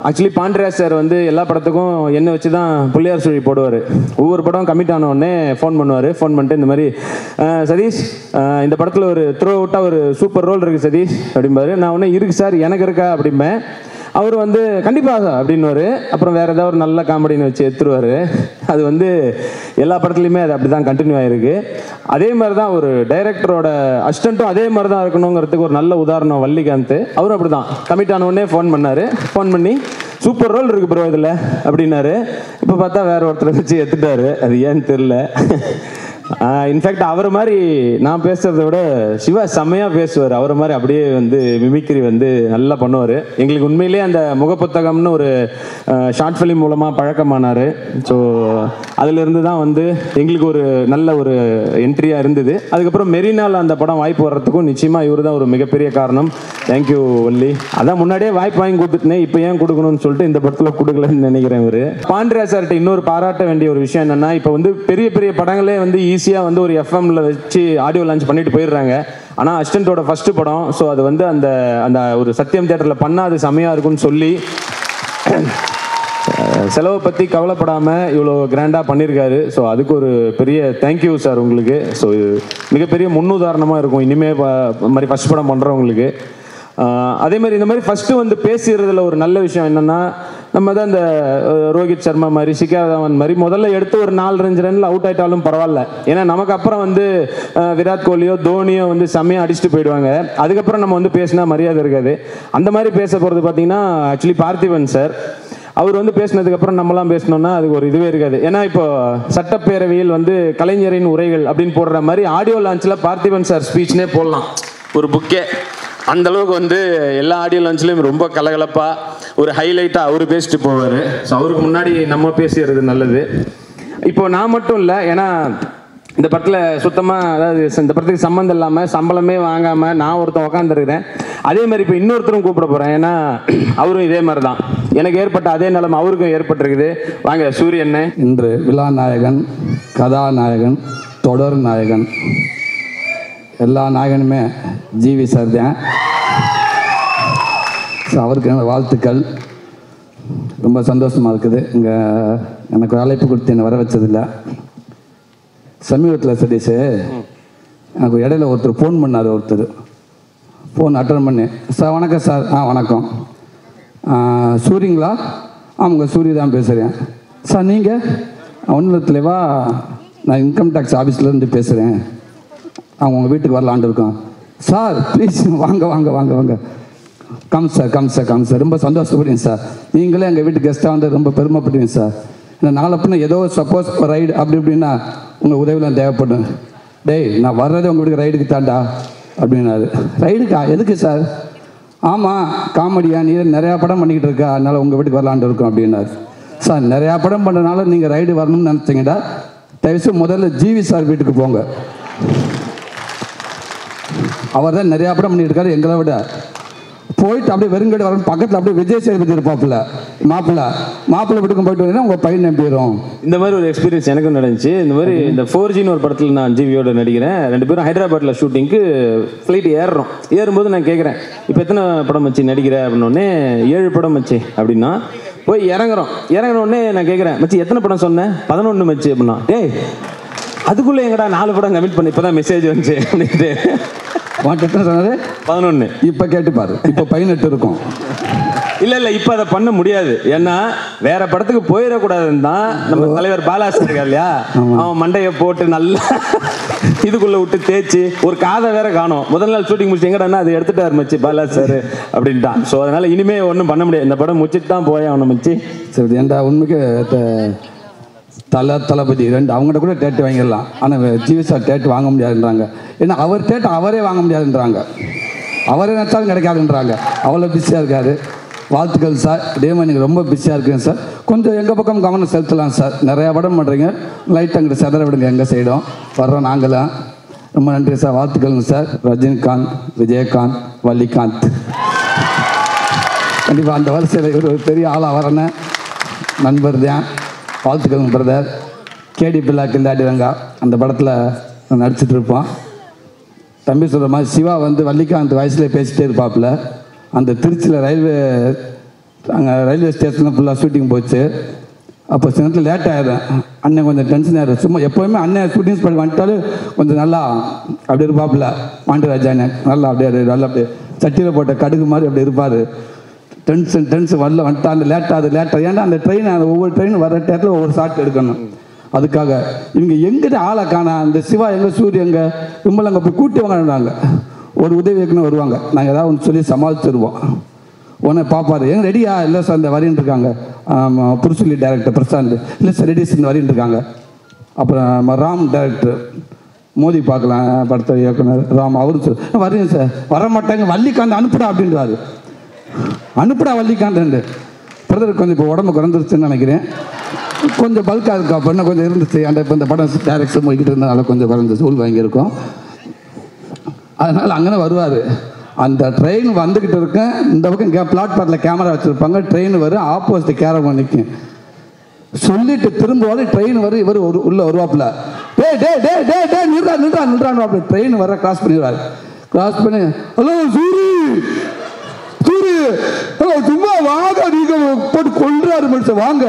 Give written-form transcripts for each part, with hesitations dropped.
Actually Pandiraj sir வந்து எல்லா படத்துக்கும் என்ன வச்சு தான் புள்ளியார் சுழி போடுவார். ஒவ்வொரு படம் கமிட் ஆன உடனே ஃபோன் பண்ணுவார். ஃபோன் பண்ணிட்டு இந்த மாதிரி சதீஷ் இந்த படத்தில் ஒரு த்ரூ அவுட்டாக ஒரு சூப்பர் ரோல் இருக்குது சதீஷ் அப்படிம்பாரு. நான் உடனே இருக்குது சார் எனக்கு இருக்கா அப்படிம்பேன். அவர் வந்து கண்டிப்பாக அப்படின்னுவார். அப்புறம் வேறு ஏதாவது ஒரு நல்ல காமெடின்னு வச்சு எடுத்துருவார். அது வந்து எல்லா படத்துலையுமே அது அப்படி தான் கண்டினியூ ஆகிருக்கு. அதே மாதிரி தான் ஒரு டைரக்டரோட அசிஸ்டண்ட்டும் அதே மாதிரி தான் இருக்கணுங்கிறதுக்கு ஒரு நல்ல உதாரணம் வள்ளிகாந்த். அவரும் அப்படி தான் கமிட் ஆன உடனே ஃபோன் பண்ணார். ஃபோன் பண்ணி சூப்பர் ரோல் இருக்குது ப்ரோ இதில் அப்படின்னாரு. இப்போ பார்த்தா வேறு ஒருத்தரை வச்சு எடுத்துட்டாரு. அது ஏன்னு தெரில. இன்ஃபேக்ட் அவர் மாதிரி நான் பேசுகிறத விட சிவா செம்மையாக பேசுவார். அவர் மாதிரி அப்படியே வந்து மிமிக்ரி வந்து நல்லா பண்ணுவார். எங்களுக்கு உண்மையிலேயே அந்த முகப்புத்தகம்னு ஒரு ஷார்ட் ஃபிலிம் மூலமாக பழக்கமானார். ஸோ அதிலிருந்து தான் வந்து எங்களுக்கு ஒரு நல்ல ஒரு என்ட்ரியாக இருந்தது. அதுக்கப்புறம் மெரினால் அந்த படம் வாய்ப்பு வர்றதுக்கும் நிச்சயமாக இவர் தான் ஒரு மிகப்பெரிய காரணம். தேங்க்யூ வள்ளி. அதான் முன்னாடியே வாய்ப்பு வாங்கி கொடுத்துட்டேன், இப்போ ஏன் கொடுக்கணும்னு சொல்லிட்டு இந்த படத்தில் கொடுக்கலன்னு நினைக்கிறேன். இவர் பாண்டியராஜ் சார்கிட்ட இன்னொரு பாராட்ட வேண்டிய ஒரு விஷயம் என்னென்னா, இப்போ வந்து பெரிய பெரிய படங்களே வந்து ஈஸியாக வந்து ஒரு எஃப்எம்ல வச்சு ஆடியோ லான்ச் பண்ணிட்டு போயிடுறாங்க. ஆனால் அசிஸ்டண்ட்டோட ஃபர்ஸ்ட் படம். ஸோ அது வந்து அந்த அந்த ஒரு சத்தியம் தியேட்டரில் பண்ணால் அது செமையாக இருக்குன்னு சொல்லி செலவை பற்றி கவலைப்படாமல் இவ்வளோ கிராண்டாக பண்ணியிருக்காரு. ஸோ அதுக்கு ஒரு பெரிய தேங்க்யூ சார் உங்களுக்கு. ஸோ மிகப்பெரிய முன்னுதாரணமாக இருக்கும் இனிமேல் மாதிரி ஃபர்ஸ்ட் படம் பண்ணுறவங்களுக்கு. அதே மாதிரி இந்த மாதிரி ஃபஸ்ட்டு வந்து பேசுகிறதுல ஒரு நல்ல விஷயம் என்னென்னா, நம்ம தான் இந்த ரோஹித் சர்மா மாதிரி சிகர் தவான் மாதிரி முதல்ல எடுத்து ஒரு 4-5 ரன்னில் அவுட் ஆகிட்டாலும் பரவாயில்ல. ஏன்னா நமக்கு அப்புறம் வந்து விராட் கோலியோ தோனியோ வந்து செம்மையாக அடிச்சுட்டு போயிடுவாங்க. அதுக்கப்புறம் நம்ம வந்து பேசினா மரியாதை இருக்காது. அந்த மாதிரி பேச போகிறது பார்த்தீங்கன்னா ஆக்சுவலி பார்த்திபன் சார். அவர் வந்து பேசினதுக்கப்புறம் நம்மலாம் பேசணும்னா அதுக்கு ஒரு இதுவே இருக்காது. ஏன்னா இப்போ சட்டப்பேரவையில் வந்து கலைஞரின் உரைகள் அப்படின்னு போடுற மாதிரி ஆடியோ லான்ச்சில் பார்த்திபன் சார் ஸ்பீச்னே போடலாம், ஒரு புக்கே. அந்த அளவுக்கு வந்து எல்லா ஆடியோ லான்ச்லேயும் ரொம்ப கலகலப்பாக ஒரு ஹைலைட்டாக அவர் பேசிட்டு போவார். ஸோ அவருக்கு முன்னாடி நம்ம பேசுகிறது நல்லது. இப்போ நான் மட்டும் இல்லை, ஏன்னா இந்த படத்தில் சுத்தமாக அதாவது இந்த படத்துக்கு சம்மந்தம் இல்லாமல் சம்பளமே வாங்காமல் நான் ஒருத்தன் உட்காந்துருக்கிறேன். அதே மாதிரி இப்போ இன்னொருத்தரும் கூப்பிட போகிறேன். ஏன்னா அவரும் இதே மாதிரி தான் எனக்கு ஏற்பட்ட அதே நிலைமை அவருக்கும் ஏற்பட்டிருக்குது. வாங்க சூரியன். இன்று விழா நாயகன், கதாநாயகன், தொடர் நாயகன், எல்லா நாயகனுமே ஜிவி சார் தான். ஸோ அவருக்கு எனக்கு வாழ்த்துக்கள். ரொம்ப சந்தோஷமாக இருக்குது. இங்கே எனக்கு அழைப்பு கொடுத்து என்னை வர வச்சதில்லை. சமீபத்தில் சதீஷ் எனக்கு இடையில ஒருத்தர் ஃபோன் பண்ணார். ஒருத்தர் ஃபோன் அட்டன் பண்ணி, சார் வணக்கம் சார். வணக்கம். சூரிங்களா? ஆமாங்க சூரிய தான் பேசுகிறேன். சார் நீங்கள்? ஒன்றும் இல்லைவா, நான் இன்கம் டேக்ஸ் ஆஃபீஸ்லேருந்து பேசுகிறேன். அவங்க உங்கள் வீட்டுக்கு வரலான்ட்டு இருக்கோம். சார் ப்ளீஸ் வாங்க வாங்க வாங்க வாங்க. Come sir come sir come sir. ரொம்ப சந்தோஷப்படுங்க சார். நீங்களே எங்கள் வீட்டு கெஸ்ட்டாக வந்து ரொம்ப பெருமைப்படுவீங்க சார். ஏன்னா நாளை பின்ன ஏதோ சப்போஸ் ரைடு அப்படி இப்படின்னா உங்கள் உதவிலாம் தேவைப்படும். டேய் நான் வர்றதே உங்கள் வீட்டுக்கு ரைடுக்கு தாண்டா அப்படின்னாரு. ரைடுக்கா? எதுக்கு சார்? ஆமாம் காமெடியா, நீ நிறையா படம் பண்ணிக்கிட்டு இருக்கா, அதனால் உங்கள் வீட்டுக்கு வரலான்ட்டு இருக்கோம் அப்படின்னாரு. சார் நிறையா படம் பண்ணுறதுனால நீங்கள் ரைடு வரணும்னு நினச்சிங்கடா, தயவுசு முதல்ல ஜிவி சார் வீட்டுக்கு போங்க. அவர் தான் நிறையா படம் பண்ணிட்டு இருக்காரு எங்களை விட. போயிட்டு அப்படியே வெறுங்கடி வரணும். பக்கத்தில் அப்படியே விஜய் சேதுபதி இருப்பாப்புல, மாப்பிள்ளை வீட்டுக்கும் போயிட்டு வந்தீங்கன்னா உங்கள் பையன் நம்பிடும். இந்த மாதிரி ஒரு எக்ஸ்பீரியன்ஸ் எனக்கும் நடந்துச்சு. இந்த மாதிரி இந்த 4Gன்னு ஒரு படத்தில் நான் ஜிவியோட நடிக்கிறேன். 2 பேரும் ஹைதராபாத்தில் ஷூட்டிங்க்கு ஃப்ளைட் ஏறும்போது நான் கேட்குறேன், இப்போ எத்தனை படம் வச்சு நடிக்கிற அப்படின்னோடனே 7 படம் வச்சு அப்படின்னா. போய் இறங்குறோடனே நான் கேட்குறேன், மச்சி எத்தனை படம் சொன்னேன்? 11 மச்சி அப்படின்னா. டேய் அதுக்குள்ளே எங்கடா 4 படம் கமிட் பண்ணி இப்போ தான் மெசேஜ் வந்துச்சு அப்படின்ட்டு. எத்தனை சொன்னது? 11. இப்போ கேட்டுப்பாரு, இப்போ 18 இருக்கும். இல்லை இப்போ அதை பண்ண முடியாது. ஏன்னா வேற படத்துக்கு போயிடக்கூடாதுன்னு தான் நம்ம தலைவர் பாலாஜி இருக்கா இல்லையா, அவன் மண்டையை போட்டு நல்லா இதுக்குள்ள விட்டு தேய்ச்சி ஒரு காதை வேற காணும். முதல் நாள் ஷூட்டிங் முடிச்சு எங்கடா அதை எடுத்துட்டாரு மச்சி பாலாஜி சார் அப்படின்ட்டான். ஸோ அதனால இனிமே ஒன்றும் பண்ண முடியாது. இந்த படம் முடிச்சுட்டு தான் போய் அவனை மச்சி. சரி ஏன்டா உண்மைக்கு தளபதி 2 அவங்ககிட்ட கூட டேட்டு வாங்கிடலாம். ஆனால் ஜிவி சார் டேட்டு வாங்க முடியாதுன்றாங்க. ஏன்னா அவர் டேட்டு அவரே வாங்க முடியாதுன்றாங்க, அவரே நினச்சாலும் கிடைக்காதுன்றாங்க. அவ்வளோ பிஸியாக இருக்காரு. வாழ்த்துக்கள் சார். இதே மாதிரி நீங்கள் ரொம்ப பிஸியாக இருக்குங்க சார். கொஞ்சம் எங்கள் பக்கம் கவனம் செலுத்தலாம் சார். நிறையா படம் பண்ணுறீங்க, லைட் அங்கிட்ட செதற விடுங்க எங்கள் சைடும் வர்றோம் நாங்களாம். ரொம்ப நன்றி சார். வாழ்த்துக்கள்ங்க சார். ரஜினிகாந்த், விஜயகாந்த், வள்ளிகாந்த். கண்டிப்பாக அந்த வரிசையில் இவர் ஒரு பெரிய ஆளாக வரேன்னு நண்பர் தான். வாழ்த்துக்கள் பிரதர். கேடி பிள்ளா கில்லாடி ரங்கா அந்த படத்தில் நடிச்சிட்டு இருப்போம். தம்பி சொல்கிற மாதிரி சிவா வந்து வள்ளிக்காந்த் வயசுலேயே பேசிகிட்டே இருப்பாப்புல. அந்த திருச்சியில் ரயில்வே ஸ்டேஷனில் ஃபுல்லாக ஷூட்டிங் போச்சு. அப்போ சில நேரத்தில் லேட் ஆகிடும். அண்ணன் கொஞ்சம் டென்ஷன் ஆகிடும். சும்மா எப்போவுமே அண்ணன் ஷூட்டிங் ஸ்பாட் வந்துட்டாலும் கொஞ்சம் நல்லா அப்படி இருப்பாப்புல. பாண்டியராஜா அண்ணன் நல்லா அப்படியே சட்டியில் போட்ட கடுகு மாதிரி அப்படி இருப்பார். டென்ஷன் வந்துட்டா அந்த லேட்டாக ஏன்னா அந்த ட்ரெயின் ஒவ்வொரு ட்ரெயின் வர டேரத்தில் ஒவ்வொரு ஷாட் எடுக்கணும். அதுக்காக இவங்க எங்கிட்ட ஆளை காணா, அந்த சிவா எங்கே சூரிய எங்கே இவங்களை அங்கே போய் கூட்டி வாங்கினாங்க. ஒரு உதவி இயக்குனர் வருவாங்க, நாங்கள் ஏதாவது ஒன்று சொல்லி சமாளிச்சிருவோம். உடனே பார்ப்பாரு, எங்க ரெடியா? இல்லை சார் இந்த வரின்னு இருக்காங்க. புருஷலி டைரக்டர் பிரசாந்த், இல்லை சார் ரெடி சார் வரின்னு இருக்காங்க. அப்புறம் ராம் டைரக்டர் மோதி பார்க்கலாம் படத்தை இயக்குனர் ராம், அவரு சார் வரீங்க சார், வர மாட்டாங்க, வள்ளிக்காந்த் அனுப்புடா அப்படின்றாரு. அனுப்புடா வள்ளிக்காந்த். பிரதர் கொஞ்சம் இப்போ உடம்பு குறைஞ்சிருச்சுன்னு நினைக்கிறேன். கொஞ்சம் பல்காக இருக்கா பண்ண கொஞ்சம் இருந்துச்சு. அந்த இப்போ இந்த படம் டைரக்ஷன் போய்கிட்டு இருந்தனால கொஞ்சம் குறைஞ்சிச்சு, உள் வாங்கியிருக்கோம். அதனால் அங்கே வருவார். அந்த ட்ரெயின் வந்துக்கிட்டு இருக்கேன், இந்த பக்கம் பிளாட்ஃபார்மில் கேமரா வச்சுருப்பாங்க. ட்ரெயின் வரும், ஆப்போசிட் கேரவன் நிற்கும். சொல்லிட்டு திரும்ப ட்ரெயின் வரும், இவர் உள்ளே வருவாப்புல. நின்றான். ட்ரெயின் வர கிராஸ் பண்ணிடுவார். கிராஸ் பண்ணி ஹலோ சூரி சும்மா வாங்க, நீங்க போட்டு கொள்றாரு மனுஷன் வாங்க.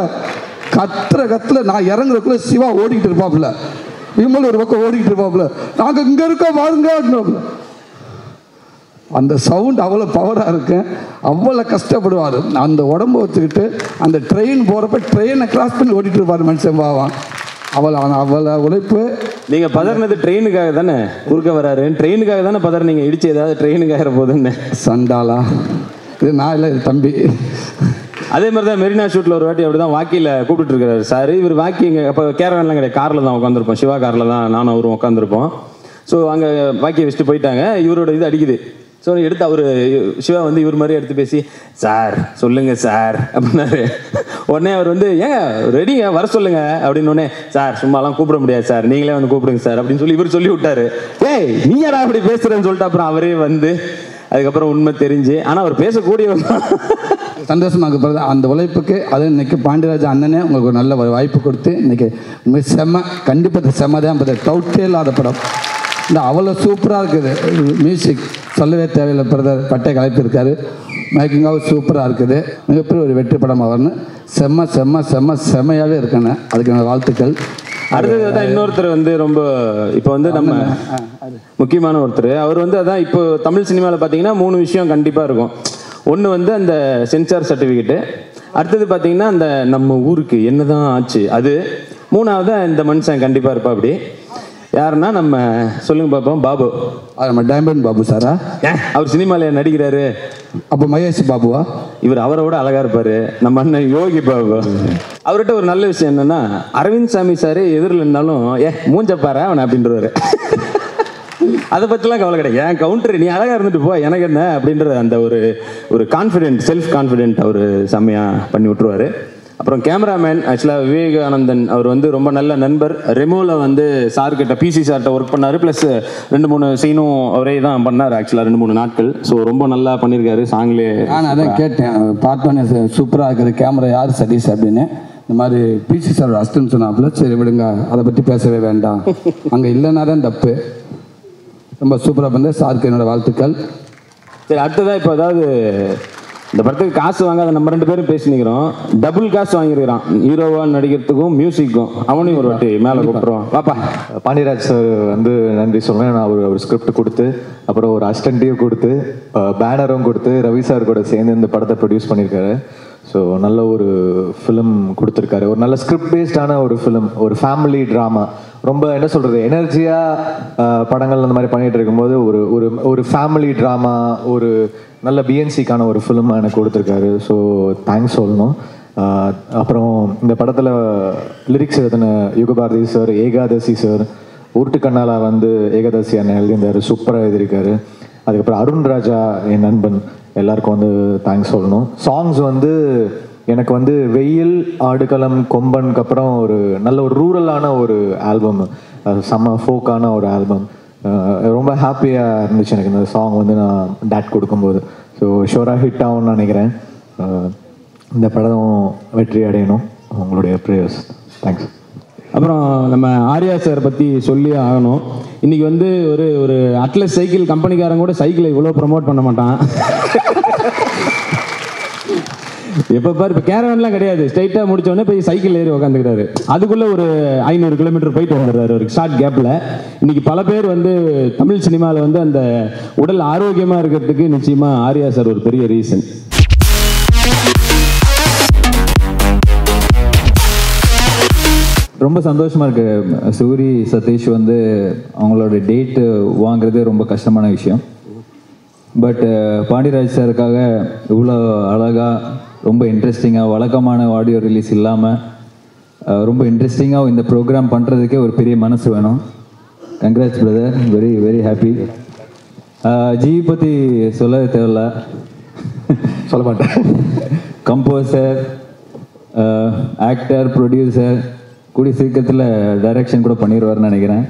கத்துல நான் இறங்குறதுக்குள்ள சிவா ஓடிக்கிட்டு இருப்பாப்புல, விமல் ஒரு பக்கம் ஓடிக்கிட்டு இருப்பாப்புல, நாங்க இங்க இருக்கோம் வாங்க. அந்த சவுண்ட் அவ்வளோ பவராக இருக்கு, அவ்வளோ கஷ்டப்படுவார். அந்த உடம்பு வச்சுக்கிட்டு அந்த ட்ரெயின் போகிறப்ப ட்ரெயினை கிராஸ் பண்ணி ஓடிட்டு இருப்பார் மனுஷன் பாவான். அவ்வளோ உழைப்பு. நீங்கள் பதறினது ட்ரெயினுக்காக தானே, குறுக்க வராரு ட்ரெயினுக்காக தானே பதறினீங்க, இடிச்சு ஏதாவது ட்ரெயினுக்காக போதுன்னு. சண்டாலா இது நான் இல்லை, தம்பி. அதே மாதிரி தான் மெரினா ஷூட்டில் ஒரு வாட்டி அப்படி தான் வாக்கியில் கூப்பிட்டு இருக்காரு சார். இவர் வாக்கி இங்கே அப்போ கேரவன்லாம் கிடையாது, காரில் தான் உட்காந்துருப்போம், சிவா காரில் தான் நானும் அவரும் உட்காந்துருப்போம். ஸோ அங்கே வாக்கியை வச்சுட்டு போயிட்டாங்க. இவரோட இது அடிக்குது. ஸோ எடுத்து அவர் சிவா வந்து இவர் மாதிரி எடுத்து பேசி சார் சொல்லுங்கள் சார் அப்படின்னாரு. உடனே அவர் வந்து ஏங்க ரெடிங்க வர சொல்லுங்க அப்படின்னு. சார் சும்மாலாம் கூப்பிட முடியாது சார், நீங்களே வந்து கூப்பிடுங்க சார் அப்படின்னு சொல்லி இவர் சொல்லி விட்டாரு. ஏய் நீ யாரா அப்படி பேசுறேன்னு சொல்லிட்டு அப்புறம் அவரே வந்து அதுக்கப்புறம் உண்மை தெரிஞ்சு, ஆனால் அவர் பேசக்கூடியவர் சந்தோஷமாக அந்த உழைப்புக்கு. அது இன்னைக்கு பாண்டியராஜா அண்ணனே உங்களுக்கு ஒரு நல்ல வாய்ப்பு கொடுத்து இன்னைக்கு செம்ம, கண்டிப்பாக செம்ம தான். டவுட்டே இல்லாத படம். இந்த அவ்வளோ சூப்பராக இருக்குது. மியூசிக் சொல்லவே தேவையில்லை. பிரதர் பட்டை கலைப்பிருக்காரு, மேக்கிங்காக சூப்பராக இருக்குது. மிகப்பெரிய ஒரு வெற்றி படமாக வரணும். செம்மையாகவே இருக்கேன்னு அதுக்கு எனக்கு வாழ்த்துக்கள். அடுத்தது தான் இன்னொருத்தர் வந்து ரொம்ப இப்போ வந்து நம்ம முக்கியமான ஒருத்தர். அவர் வந்து அதான் இப்போ தமிழ் சினிமாவில் பார்த்தீங்கன்னா 3 விஷயம் கண்டிப்பாக இருக்கும். ஒன்று வந்து அந்த சென்சார் சர்டிஃபிகேட்டு, அடுத்தது பார்த்தீங்கன்னா அந்த நம்ம ஊருக்கு என்னதான் ஆச்சு அது, மூணாவது இந்த மனுஷன் கண்டிப்பாக இருப்பா. அப்படி யாருன்னா நம்ம சொல்லுங்க பார்ப்போம், பாபு. நம்ம டைமண்ட் பாபு சாரா? அவர் சினிமாவில் நடிக்கிறாரு. அப்போ மகேஷ் பாபுவா? இவர் அவரோட அழகா இருப்பாரு, நம்ம அண்ணன் யோகி பாபு. அவர்கிட்ட ஒரு நல்ல விஷயம் என்னன்னா, அரவிந்த் சாமி சாரு எதிரில் இருந்தாலும் மூஞ்ச பாரு அவனை அப்படின்றவாரு. அதை பற்றிலாம் கவலை கிடையாது, என் கவுண்டர் நீ அழகா இருந்துட்டு போ எனக்கு என்ன அப்படின்ற அந்த ஒரு கான்ஃபிடென்ட், செல்ஃப் கான்ஃபிடென்ட் அவர் செம்மையாக பண்ணி விட்டுருவாரு. அப்புறம் கேமராமேன் ஆக்சுவலாக விவேகானந்தன், அவர் வந்து ரொம்ப நல்ல நண்பர். ரெமோவில் வந்து சார்கிட்ட பிசி சார்கிட்ட ஒர்க் பண்ணார். ப்ளஸ் 2-3 சீனும் அவரே தான் பண்ணார் ஆக்சுவலாக 2-3 நாட்கள். ஸோ ரொம்ப நல்லா பண்ணியிருக்காரு. சாங்லே நான் அதான் கேட்டேன், பார்த்தோன்னே சூப்பராக இருக்குது கேமரா யார் சதீஷ் அப்படின்னு. இந்த மாதிரி பிசி சார் அஸ்டன் சொன்னாப்புல. சரி விடுங்க, அதை பற்றி பேசவே வேண்டாம், அங்கே இல்லைன்னா தான் தப்பு. ரொம்ப சூப்பராக பண்ண சாருக்கு என்னோடய வாழ்த்துக்கள். சரி, அடுத்ததாக இப்போ அதாவது இந்த படத்துக்கு காசு வாங்காத நம்ம 2 பேரும் பேசினிக்கிறோம். டபுள் காசு வாங்கியிருக்கிறான் ஹீரோவாக நடிக்கிறதுக்கும் மியூசிக்கும். அவனையும் ஒரு வாட்டி மேலே கூப்பிட்ருவோம். பாப்பா பாண்டியராஜ் சார் வந்து நன்றி சொல்லுவேன். நான் ஒரு ஸ்கிரிப்ட் கொடுத்து, அப்புறம் ஒரு அசிஸ்டண்ட்டையும் கொடுத்து, பேனரும் கொடுத்து, ரவி சார் கூட சேர்ந்து இந்த படத்தை ப்ரொடியூஸ் பண்ணியிருக்காரு. ஸோ நல்ல ஒரு ஃபிலிம் கொடுத்துருக்காரு. ஒரு நல்ல ஸ்கிரிப்ட் பேஸ்டான ஒரு ஃபிலிம், ஒரு ஃபேமிலி ட்ராமா. ரொம்ப என்ன சொல்கிறது, எனர்ஜியாக படங்கள் அந்த மாதிரி பண்ணிகிட்டு இருக்கும்போது ஒரு ஃபேமிலி ட்ராமா, ஒரு நல்ல பிஎன்சிக்கான ஒரு ஃபிலிம் எனக்கு கொடுத்துருக்காரு. ஸோ தேங்க்ஸ் சொல்லணும். அப்புறம் இந்த படத்தில் லிரிக்ஸ் எழுதின யுகபாரதி சார், ஏகாதசி சார், உருட்டு கண்ணாலா வந்து ஏகாதசி அண்ணன் எழுதியிருந்தார், சூப்பராக எழுதியிருக்காரு. அதுக்கப்புறம் அருண் ராஜா என் நண்பன், எல்லாருக்கும் வந்து தேங்க்ஸ் சொல்லணும். சாங்ஸ் வந்து எனக்கு வந்து வெயில், ஆடுகளம், கொம்பனுக்கு அப்புறம் ஒரு நல்ல ஒரு ரூரலான ஒரு ஆல்பம், செம்ம ஃபோக்கான ஒரு ஆல்பம். ரொம்ப ஹாப்பியாக இருந்துச்சு எனக்கு இந்த சாங் வந்து நான் டேட் கொடுக்கும்போது. ஸோ ஷோராக ஹிட் ஆகும்னு நினைக்கிறேன். இந்த படம் வெற்றி அடையணும், உங்களுடைய ப்ரேயர்ஸ். தேங்க்ஸ். அப்புறம் நம்ம ஆர்யா சார் பற்றி சொல்லி ஆகணும். இன்றைக்கி வந்து ஒரு அட்லஸ் சைக்கிள் கம்பெனிக்காரன் கூட சைக்கிளை இவ்வளோ ப்ரமோட் பண்ண மாட்டான். எப்போ பாரு இப்போ கேரவன்லாம் கிடையாது, ஸ்ட்ரைட்டாக முடித்தோடனே போய் சைக்கிள் ஏறி உக்காந்துக்கிறாரு. அதுக்குள்ளே ஒரு 500 கிலோமீட்டர் போயிட்டு வந்துடுறாரு ஒரு ஷார்ட் கேப்பில். இன்றைக்கி பல பேர் வந்து தமிழ் சினிமாவில் வந்து அந்த உடல் ஆரோக்கியமாக இருக்கிறதுக்கு நிச்சயமாக ஆர்யா சார் ஒரு பெரிய ரீசன். ரொம்ப சந்தோஷமாக இருக்குது. சூரி சதீஷ் வந்து அவங்களோட டேட்டு வாங்குறது ரொம்ப கஷ்டமான விஷயம். பட் பாண்டியராஜ் சாருக்காக இவ்வளோ அழகாக ரொம்ப இன்ட்ரெஸ்டிங்காக வழக்கமான ஆடியோ ரிலீஸ் இல்லாமல் ரொம்ப இன்ட்ரெஸ்டிங்காக இந்த ப்ரோக்ராம் பண்ணுறதுக்கே ஒரு பெரிய மனசு வேணும். Congrats brother, very very happy. GV பற்றி சொல்ல தேவையில்ல, சொல்ல மாட்டேன். கம்போசர், ஆக்டர், ப்ரொடியூசர், கூடிய சீக்கிரத்தில் டைரக்ஷன் கூட பண்ணிடுவார்னு நினைக்கிறேன்.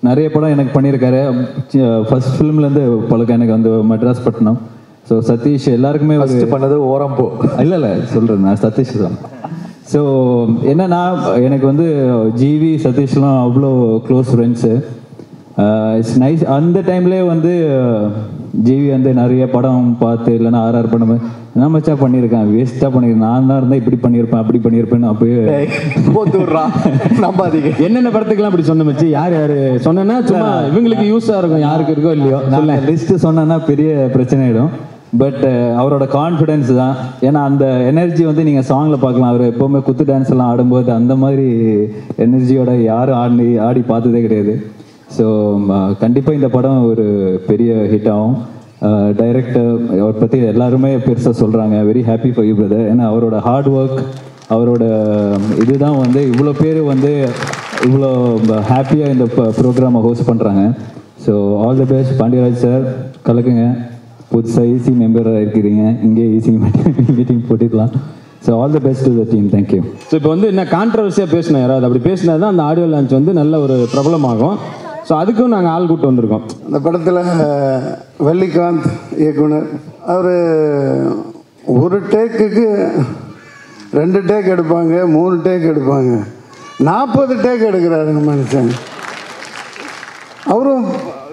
நிறைய படம் எனக்கு பண்ணியிருக்காரு. ஃபர்ஸ்ட் ஃபிலிம்லேருந்து பழக்கம் எனக்கு வந்து மெட்ராஸ் பட்டினம். ஸோ சதீஷ் எல்லாருக்குமே பண்ணது ஓரம்போ இல்லை சொல்கிறேன், நான் சதீஷ் தான். ஸோ என்னன்னா எனக்கு வந்து ஜிவி சதீஷ்லாம் அவ்வளோ க்ளோஸ் ஃப்ரெண்ட்ஸு. It's nice. அந்த டைம்லேயே வந்து ஜிவி வந்து நிறைய படம் பார்த்து இல்லைன்னா ஆர்ஆர் படம் என்ன மச்சா பண்ணியிருக்கேன், வேஸ்ட்டாக பண்ணியிருக்கேன், நான் தான் இருந்தால் இப்படி பண்ணியிருப்பேன் அப்படி பண்ணியிருப்பேன்னு அப்போயே நம்பாதீங்க. என்னென்ன படத்துக்கெல்லாம் அப்படி சொன்ன மச்சி? யார் யார் சொன்னா சும்மா இவங்களுக்கு யூஸாக இருக்கும், யாருக்கு இருக்கோ இல்லையோ. நான் லிஸ்ட்டு சொன்னேன்னா பெரிய பிரச்சனை ஆகிடும். பட் அவரோட கான்ஃபிடென்ஸ் தான். ஏன்னா அந்த எனர்ஜி வந்து நீங்கள் சாங்கில் பார்க்கலாம். அவர் எப்போவுமே குத்து டான்ஸ் எல்லாம் ஆடும்போது அந்த மாதிரி எனர்ஜியோட யாரும் ஆடி பார்த்ததே கிடையாது. ஸோ கண்டிப்பாக இந்த படம் ஒரு பெரிய ஹிட் ஆகும். டைரக்டர் அவரை பற்றி எல்லாருமே பெருசாக சொல்கிறாங்க. Very happy for you brother. ஏன்னா அவரோட ஹார்ட் ஒர்க், அவரோட இதுதான் வந்து இவ்வளோ பேர் வந்து இவ்வளோ ஹாப்பியாக இந்த ப்ரோக்ராமை ஹோஸ்ட் பண்ணுறாங்க. So all the best Pandiyaraj sir, கலக்குங்க. புதுசாக ஈசி மெம்பராக இருக்கிறீங்க, இங்கே ஈசி மீட்டிங் போட்டுக்கலாம். So all the best to the team. Thank you. So இப்போ வந்து என்ன கான்ட்ரவர்சியாக பேசினேன் யாராவது, அப்படி பேசினா தான் அந்த ஆடியோ லான்ச் வந்து நல்ல ஒரு பிரபலமாகும். ஸோ அதுக்கும் நாங்கள் ஆள் கூட்டு வந்திருக்கோம். அந்த படத்தில் வள்ளிகாந்த் இயக்குனர், அவர் ஒரு டேக்குக்கு 2 டேக் எடுப்பாங்க, 3 டேக் எடுப்பாங்க, 40 டேக் எடுக்கிறாரு மனுஷன். அவரும்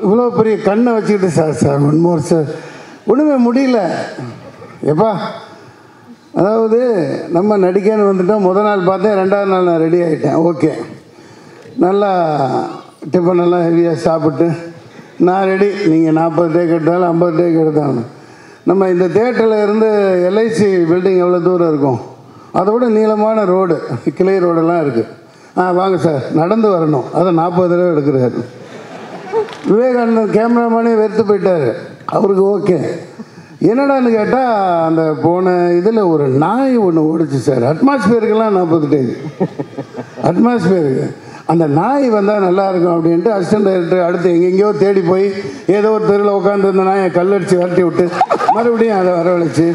இவ்வளோ பெரிய கண்ணை வச்சுக்கிட்டு சார் ஒன் மோர் சார் ஒன்றுமே முடியல எப்பா. அதாவது நம்ம நடிக்கன்னு வந்துட்டோம். முதல் நாள் பார்த்தேன், 2வது நாள் நான் ரெடி ஆகிட்டேன். ஓகே, நல்லா டிஃபன் எல்லாம் ஹெவியாக சாப்பிட்டு நான் ரெடி. நீங்கள் 40 டேக் எடுத்தாலும் 50 டேக் எடுத்தாலும். நம்ம இந்த தேட்டரில் இருந்து எல்ஐசி பில்டிங் எவ்வளோ தூரம் இருக்கும், அதோட நீளமான ரோடு, கிளை ரோடெல்லாம் இருக்குது. வாங்க சார், நடந்து வரணும். அதை 40 தடவை எடுக்கிறாரு. விவேகானந்தன் கேமராமேனே வெறுத்து போயிட்டார். அவருக்கு ஓகே. என்னடான்னு கேட்டால் அந்த போன இதில் ஒரு நாய் ஒன்று ஓடிச்சு சார். அட்மாஸ்பியருக்கெல்லாம் 40 டேக். அட்மாஸ்பியருக்கு அந்த நாய் வந்தால் நல்லாயிருக்கும் அப்படின்ட்டு அசிஸ்டன்ட் டைரக்டர் அடுத்து எங்கெங்கேயோ தேடி போய் ஏதோ ஒரு தெருவில் உட்காந்துருந்த நாயை கல்லடிச்சு விரட்டி விட்டு மறுபடியும் அதை வரவழைச்சு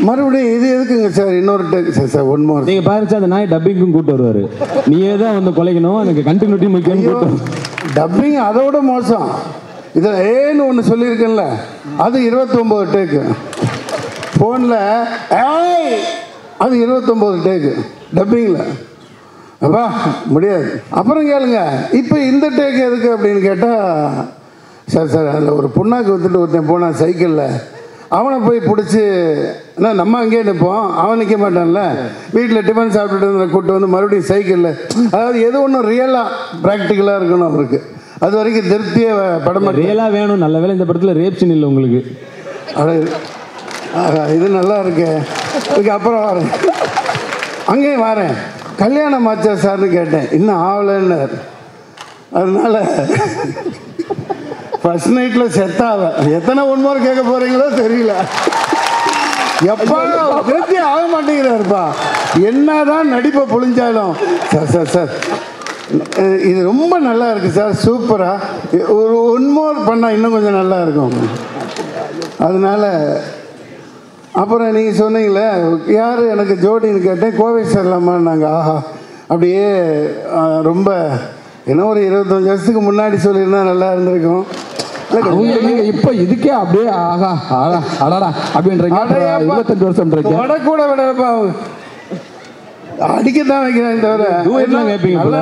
மறுபடியும் இது எதுக்குங்க சார் இன்னொரு டேக் சார் ஒன் மோர். நீங்கள் பாருங்க, அந்த நாய் டப்பிங்கும் கூட்டு வருவார். நீயே தான் வந்து குலைக்கணும், எனக்கு கண்டினியூட்டி முக்கியம். டப்பிங் அதோட மோசம். இதில் ஏன்னு ஒன்று சொல்லியிருக்கேன்ல, அது 29 டேக்கு. ஃபோனில் அது 29 டேக்கு டப்பிங்கில். அப்பா முடியாது. அப்புறம் கேளுங்க, இப்போ இந்த டேக்கு எதுக்கு அப்படின்னு கேட்டால், சார் அதில் ஒரு புண்ணாக்கு வித்துட்டு ஒருத்தன் போனான் சைக்கிளில், அவனை போய் பிடிச்சி நம்ம அங்கேயே நிற்போம், அவன் நிற்க மாட்டான்ல. வீட்டில் டிஃபன் சாப்பிட்டுட்டு கூப்பிட்டு வந்து மறுபடியும் சைக்கிளில். அதாவது எது ஒன்றும் ரியலாக ப்ராக்டிக்கலாக இருக்கணும் அவருக்கு. அது வரைக்கும் திருப்தியே படம் ரியலாக வேணும். நல்ல வேலை இந்த படத்தில் ரேப் சீன் இல்லை உங்களுக்கு. இது நல்லா இருக்கு. இதுக்கு அப்புறம் வரேன், அங்கேயும் வரேன். கல்யாணம் ஆச்சா சார்னு கேட்டேன், இன்னும் ஆகலைன்னார். அதனால ஃபர்ஸ்ட் நைட்டில் செத்தாவ. எத்தனை ஒன்மோர் கேட்க போகிறீங்களோ தெரியல. எப்பா திருப்தி ஆக மாட்டேங்கிறாருப்பா. என்னதான் நடிப்பை புழிஞ்சாலும் சார் இது ரொம்ப நல்லா இருக்குது சார், சூப்பராக ஒரு ஒன்மோர் பண்ணால் இன்னும் கொஞ்சம் நல்லா இருக்கும். அதனால அப்புறம் நீங்கள் சொன்னீங்களே யார் எனக்கு ஜோடின்னு கேட்டேன். கோவை சரலாமான்னாங்க. ஆஹா, அப்படியே ரொம்ப என்ன ஒரு 25 வருஷத்துக்கு முன்னாடி சொல்லியிருந்தா நல்லா இருந்திருக்கும். நீங்க இப்ப இதுக்கே அப்படியே ஆகா ஆகா அடாடா அப்படின்றீங்க. 25 வருஷம் கூட விடப்பா அடிக்கத்தான் வைக்கிறேன் தவிர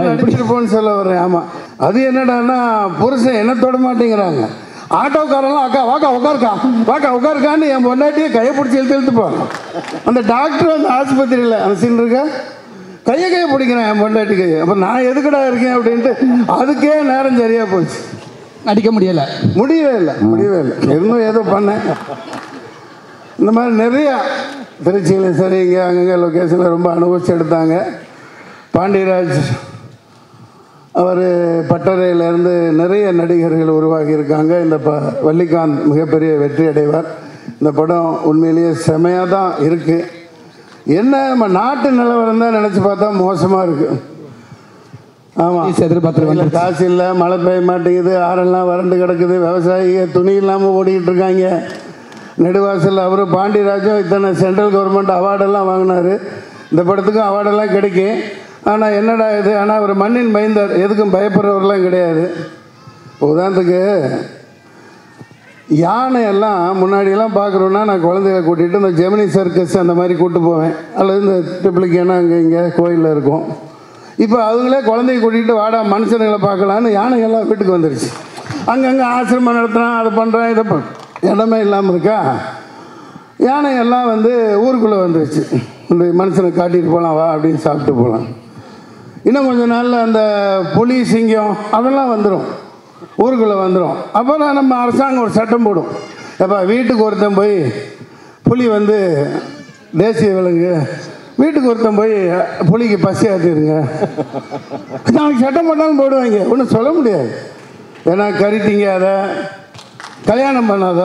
நடிச்சிட்டு போன்னு சொல்ல வர்றேன். ஆமா, அது என்னடான்னா புருஷன் என்ன தொட மாட்டேங்கிறாங்க. ஆட்டோக்காரெல்லாம் அக்கா வாக்கா உட்காருக்கான்னு என் பொண்டாட்டியை கையை பிடிச்சி இழுத்து போவாங்க. அந்த டாக்டர் அந்த ஆஸ்பத்திரியில் அந்த சீன் இருக்கா கையை பிடிக்கிறேன் என் பொண்டாட்டி கையை. அப்போ நான் எதுக்கடா இருக்கேன் அப்படின்ட்டு அதுக்கே நேரம் சரியா போச்சு. அடிக்க முடியவே இல்லை இருந்தும் ஏதோ பண்ணேன். இந்த மாதிரி நிறையா திருச்சியிலும் சரி இங்கே அங்கங்கே லொக்கேஷனில் ரொம்ப அனுபவிச்சு எடுத்தாங்க. பாண்டியராஜ் அவர் பட்டறையிலேருந்து நிறைய நடிகர்கள் உருவாகி இருக்காங்க. இந்த வள்ளிகாந்த் மிகப்பெரிய வெற்றி அடைவார். இந்த படம் உண்மையிலேயே செமையாக தான் இருக்குது. என்ன நம்ம நாட்டு நிலவரம் தான் நினச்சி பார்த்தா மோசமாக இருக்குது. ஆமாம், எதிர்பார்த்து காசு இல்லை, மழை பெய்ய மாட்டேங்குது, ஆறெல்லாம் வறண்டு கிடக்குது, விவசாயிங்க துணி இல்லாமல் ஓடிக்கிட்டு இருக்காங்க. நெடுவாசல் அவர் பாண்டியராஜும் இத்தனை சென்ட்ரல் கவர்மெண்ட் அவார்டெல்லாம் வாங்கினார். இந்த படத்துக்கும் அவார்டெல்லாம் கிடைக்கும். ஆனால் என்னடா இது, ஆனால் அவர் மண்ணின் மைந்தர், எதுக்கும் பயப்படுறவரெலாம் கிடையாது. உதாரணத்துக்கு யானையெல்லாம் முன்னாடியெல்லாம் பார்க்குறோன்னா நான் குழந்தைகளை கூட்டிகிட்டு இந்த ஜெமினி சர்க்கஸ் அந்த மாதிரி கூப்பிட்டு போவேன், அல்லது இந்த ட்ரிப்ளிகேனா இங்கே கோயிலில் இருக்கும். இப்போ அவங்களே குழந்தைய கூட்டிகிட்டு வாடா மனுஷனுங்களை பார்க்கலான்னு யானைகள்லாம் வீட்டுக்கு வந்துடுச்சு. அங்கங்கே ஆசிரமம் நடத்துகிறான், அதை பண்ணுறான், இதை இடமே இல்லாமல் இருக்கா. யானையெல்லாம் ஊருக்குள்ளே வந்துடுச்சு. இந்த மனுஷனை காட்டிட்டு போகலாம் வா அப்படின்னு சாப்பிட்டு போகலாம். இன்னும் கொஞ்சம் நாளில் அந்த புலி சிங்கம் அதெல்லாம் வந்துடும், ஊருக்குள்ளே வந்துடும். அப்புறம் நம்ம அரசாங்கம் ஒரு சட்டம் போடும், எப்போ வீட்டுக்கு ஒருத்தன் போய் புலி தேசிய விலங்கு, வீட்டுக்கு ஒருத்தன் போய் புலிக்கு பசி ஆற்றிடுங்க. நாளைக்கு சட்டம் போட்டாலும் போடுவாங்க, ஒன்றும் சொல்ல முடியாது. ஏன்னா கறிட்டிங்க, அதை கல்யாணம் பண்ணாத,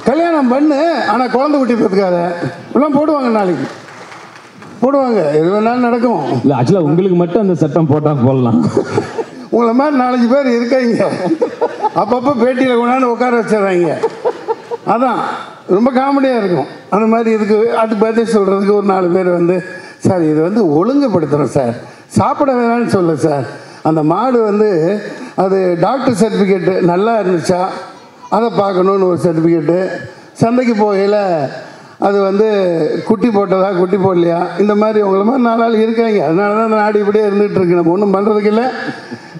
கல்யாணம் பண்ணு ஆனால் குழந்தை குட்டி பெற்றுக்காத, எல்லாம் போடுவாங்க, நாளைக்கு போடுவாங்க. எது வேணாலும் நடக்கும். இல்லை ஆக்சுவலாக உங்களுக்கு மட்டும் அந்த சட்டம் போட்டால் போடலாம். உங்களை மாதிரி 4-5 பேர் இருக்காங்க, அப்பப்போ பேட்டியில் கொண்டாந்து உட்கார வச்சிடறாங்க. அதான் ரொம்ப காமெடியாக இருக்கும். அந்த மாதிரி அதுக்கு பதில் சொல்கிறதுக்கு ஒரு 4 பேர் சார் இது ஒழுங்குபடுத்துகிறோம் சார், சாப்பிட வேணான்னு சொல்ல சார், அந்த மாடு அது டாக்டர் சர்டிஃபிகேட்டு நல்லா இருந்துச்சா அதை பார்க்கணுன்னு ஒரு சர்டிஃபிகேட்டு, சந்தைக்கு போகையில் அது குட்டி போட்டதா குட்டி போடலையா, இந்த மாதிரி உங்களை மாதிரி 4 ஆள் இருக்காங்க. அதனால தான் அந்த நாடு இப்படியே இருந்துகிட்டு இருக்கு. நம்ம ஒன்றும் பண்ணுறதுக்கு இல்லை,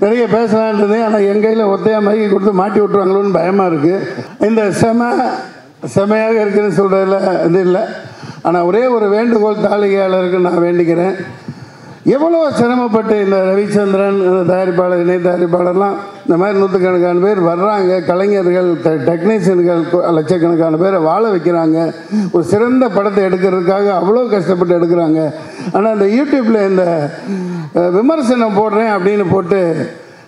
நிறைய பேசலான்றது. ஆனால் என் கையில் ஒத்தையாக மைக்கி கொடுத்து மாட்டி விட்டுருவாங்களோன்னு பயமாக இருக்குது. இந்த செமையாக இருக்குதுன்னு சொல்கிறதுல இது இல்லை. ஆனால் ஒரே ஒரு வேண்டுகோள் தாளிகையாளருக்கு நான் வேண்டிக்கிறேன். எவ்வளோ சிரமப்பட்டு இந்த ரவிச்சந்திரன் தயாரிப்பாளர், இணை தயாரிப்பாளர்லாம் இந்த மாதிரி 100கணக்கான பேர் வர்றாங்க, கலைஞர்கள், டெக்னீஷியன்கள் லட்சக்கணக்கான பேரை வாழ வைக்கிறாங்க. ஒரு சிறந்த படத்தை எடுக்கிறதுக்காக அவ்வளோ கஷ்டப்பட்டு எடுக்கிறாங்க. ஆனால் இந்த யூடியூப்பில் இந்த விமர்சனம் போடுறேன் அப்படின்னு போட்டு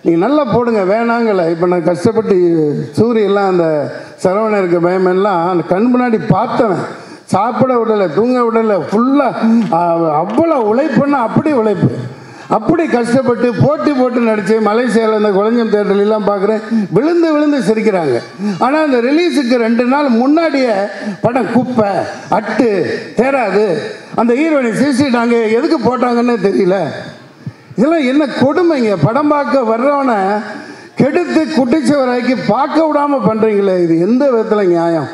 நீங்கள் நல்லா போடுங்க, வேணாங்கல்ல. இப்போ நான் கஷ்டப்பட்டு சூரியெல்லாம் அந்த சரவணன் இருக்க பயமெல்லாம் அந்த கண் முன்னாடி பார்த்தவன், சாப்பிட விடலை, தூங்க விடலை, ஃபுல்லாக அவ்வளோ உழைப்புன்னா அப்படி உழைப்பு, அப்படி கஷ்டப்பட்டு போட்டு நடித்து மலேசியாவில் இந்த குழஞ்சம் தேட்டர்லாம் பார்க்குறேன், விழுந்து சிரிக்கிறாங்க. ஆனால் அந்த ரிலீஸுக்கு 2 நாள் முன்னாடியே படம் குப்பை அட்டு தேராது, அந்த ஹீரோயினை சிரிச்சிட்டாங்க, எதுக்கு போட்டாங்கன்னு தெரியல. இதெல்லாம் என்ன கொடுமைங்க. படம் பார்க்க வர்றவனை கெடுத்து குட்டிச்சவராக்கி பார்க்க விடாமல் பண்ணுறீங்களே, இது எந்த விதத்தில் நியாயம்?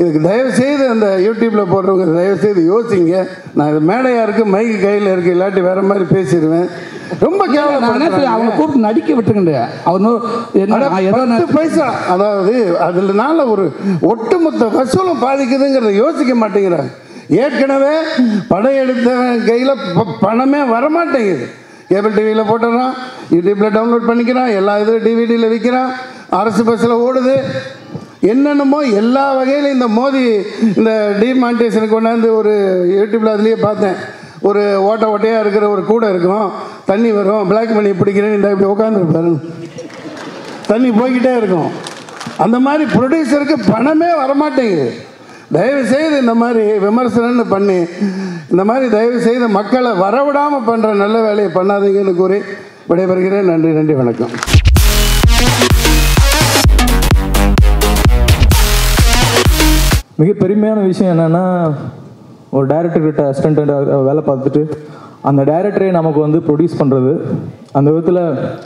இதுக்கு தயவுசெய்து அந்த யூடியூப்பில் போடுறவங்க தயவுசெய்து யோசிங்க. நான் இது மேடையாக இருக்குது, மைக்கு கையில் இருக்குது, இல்லாட்டி வேறு மாதிரி பேசிடுவேன். ரொம்ப கேவலம். அவங்க கூப்பிட்டு நடிக்க விட்டுருங்க. அவர் பைசா, அதாவது அதுலனால ஒரு ஒட்டுமொத்த வசூலும் பாதிக்குதுங்கிறத யோசிக்க மாட்டேங்கிறாங்க. ஏற்கனவே படம் எடுத்த கையில் பணமே வரமாட்டேங்குது. கேபிள் டிவியில் போட்டுறான், யூடியூப்பில் டவுன்லோட் பண்ணிக்கிறான், எல்லா இதில் டிவிடியில் விற்கிறான், அரசு பஸ்ஸில் ஓடுது, என்னென்னமோ எல்லா வகையிலும் இந்த மோதி இந்த டிமானிட்டேஷனுக்கு கொண்டாந்து ஒரு யூடியூப்பில் அதுலேயே பார்த்தேன். ஒரு ஓட்டையாக இருக்கிற ஒரு கூடை இருக்கும், தண்ணி வரும், பிளாக் மணி பிடிக்கிறேன்னு இந்த இப்படி உட்காந்துருப்பாரு, தண்ணி போய்கிட்டே இருக்கும். அந்த மாதிரி ப்ரொடியூசருக்கு பணமே வரமாட்டேங்குது. தயவுசெய்து இந்த மாதிரி விமர்சனம்னு பண்ணி இந்த மாதிரி தயவுசெய்து மக்களை வரவிடாமல் பண்ணுற நல்ல வேலையை பண்ணாதீங்கன்னு கூறி விடைபெறுகிறேன். நன்றி, வணக்கம். மிக பெருமையான விஷயம் என்னென்னா, ஒரு டைரக்டர்கிட்ட அசிஸ்டண்ட் வேலை பார்த்துட்டு அந்த டைரக்டரே நமக்கு ப்ரொடியூஸ் பண்ணுறது. அந்த விதத்தில்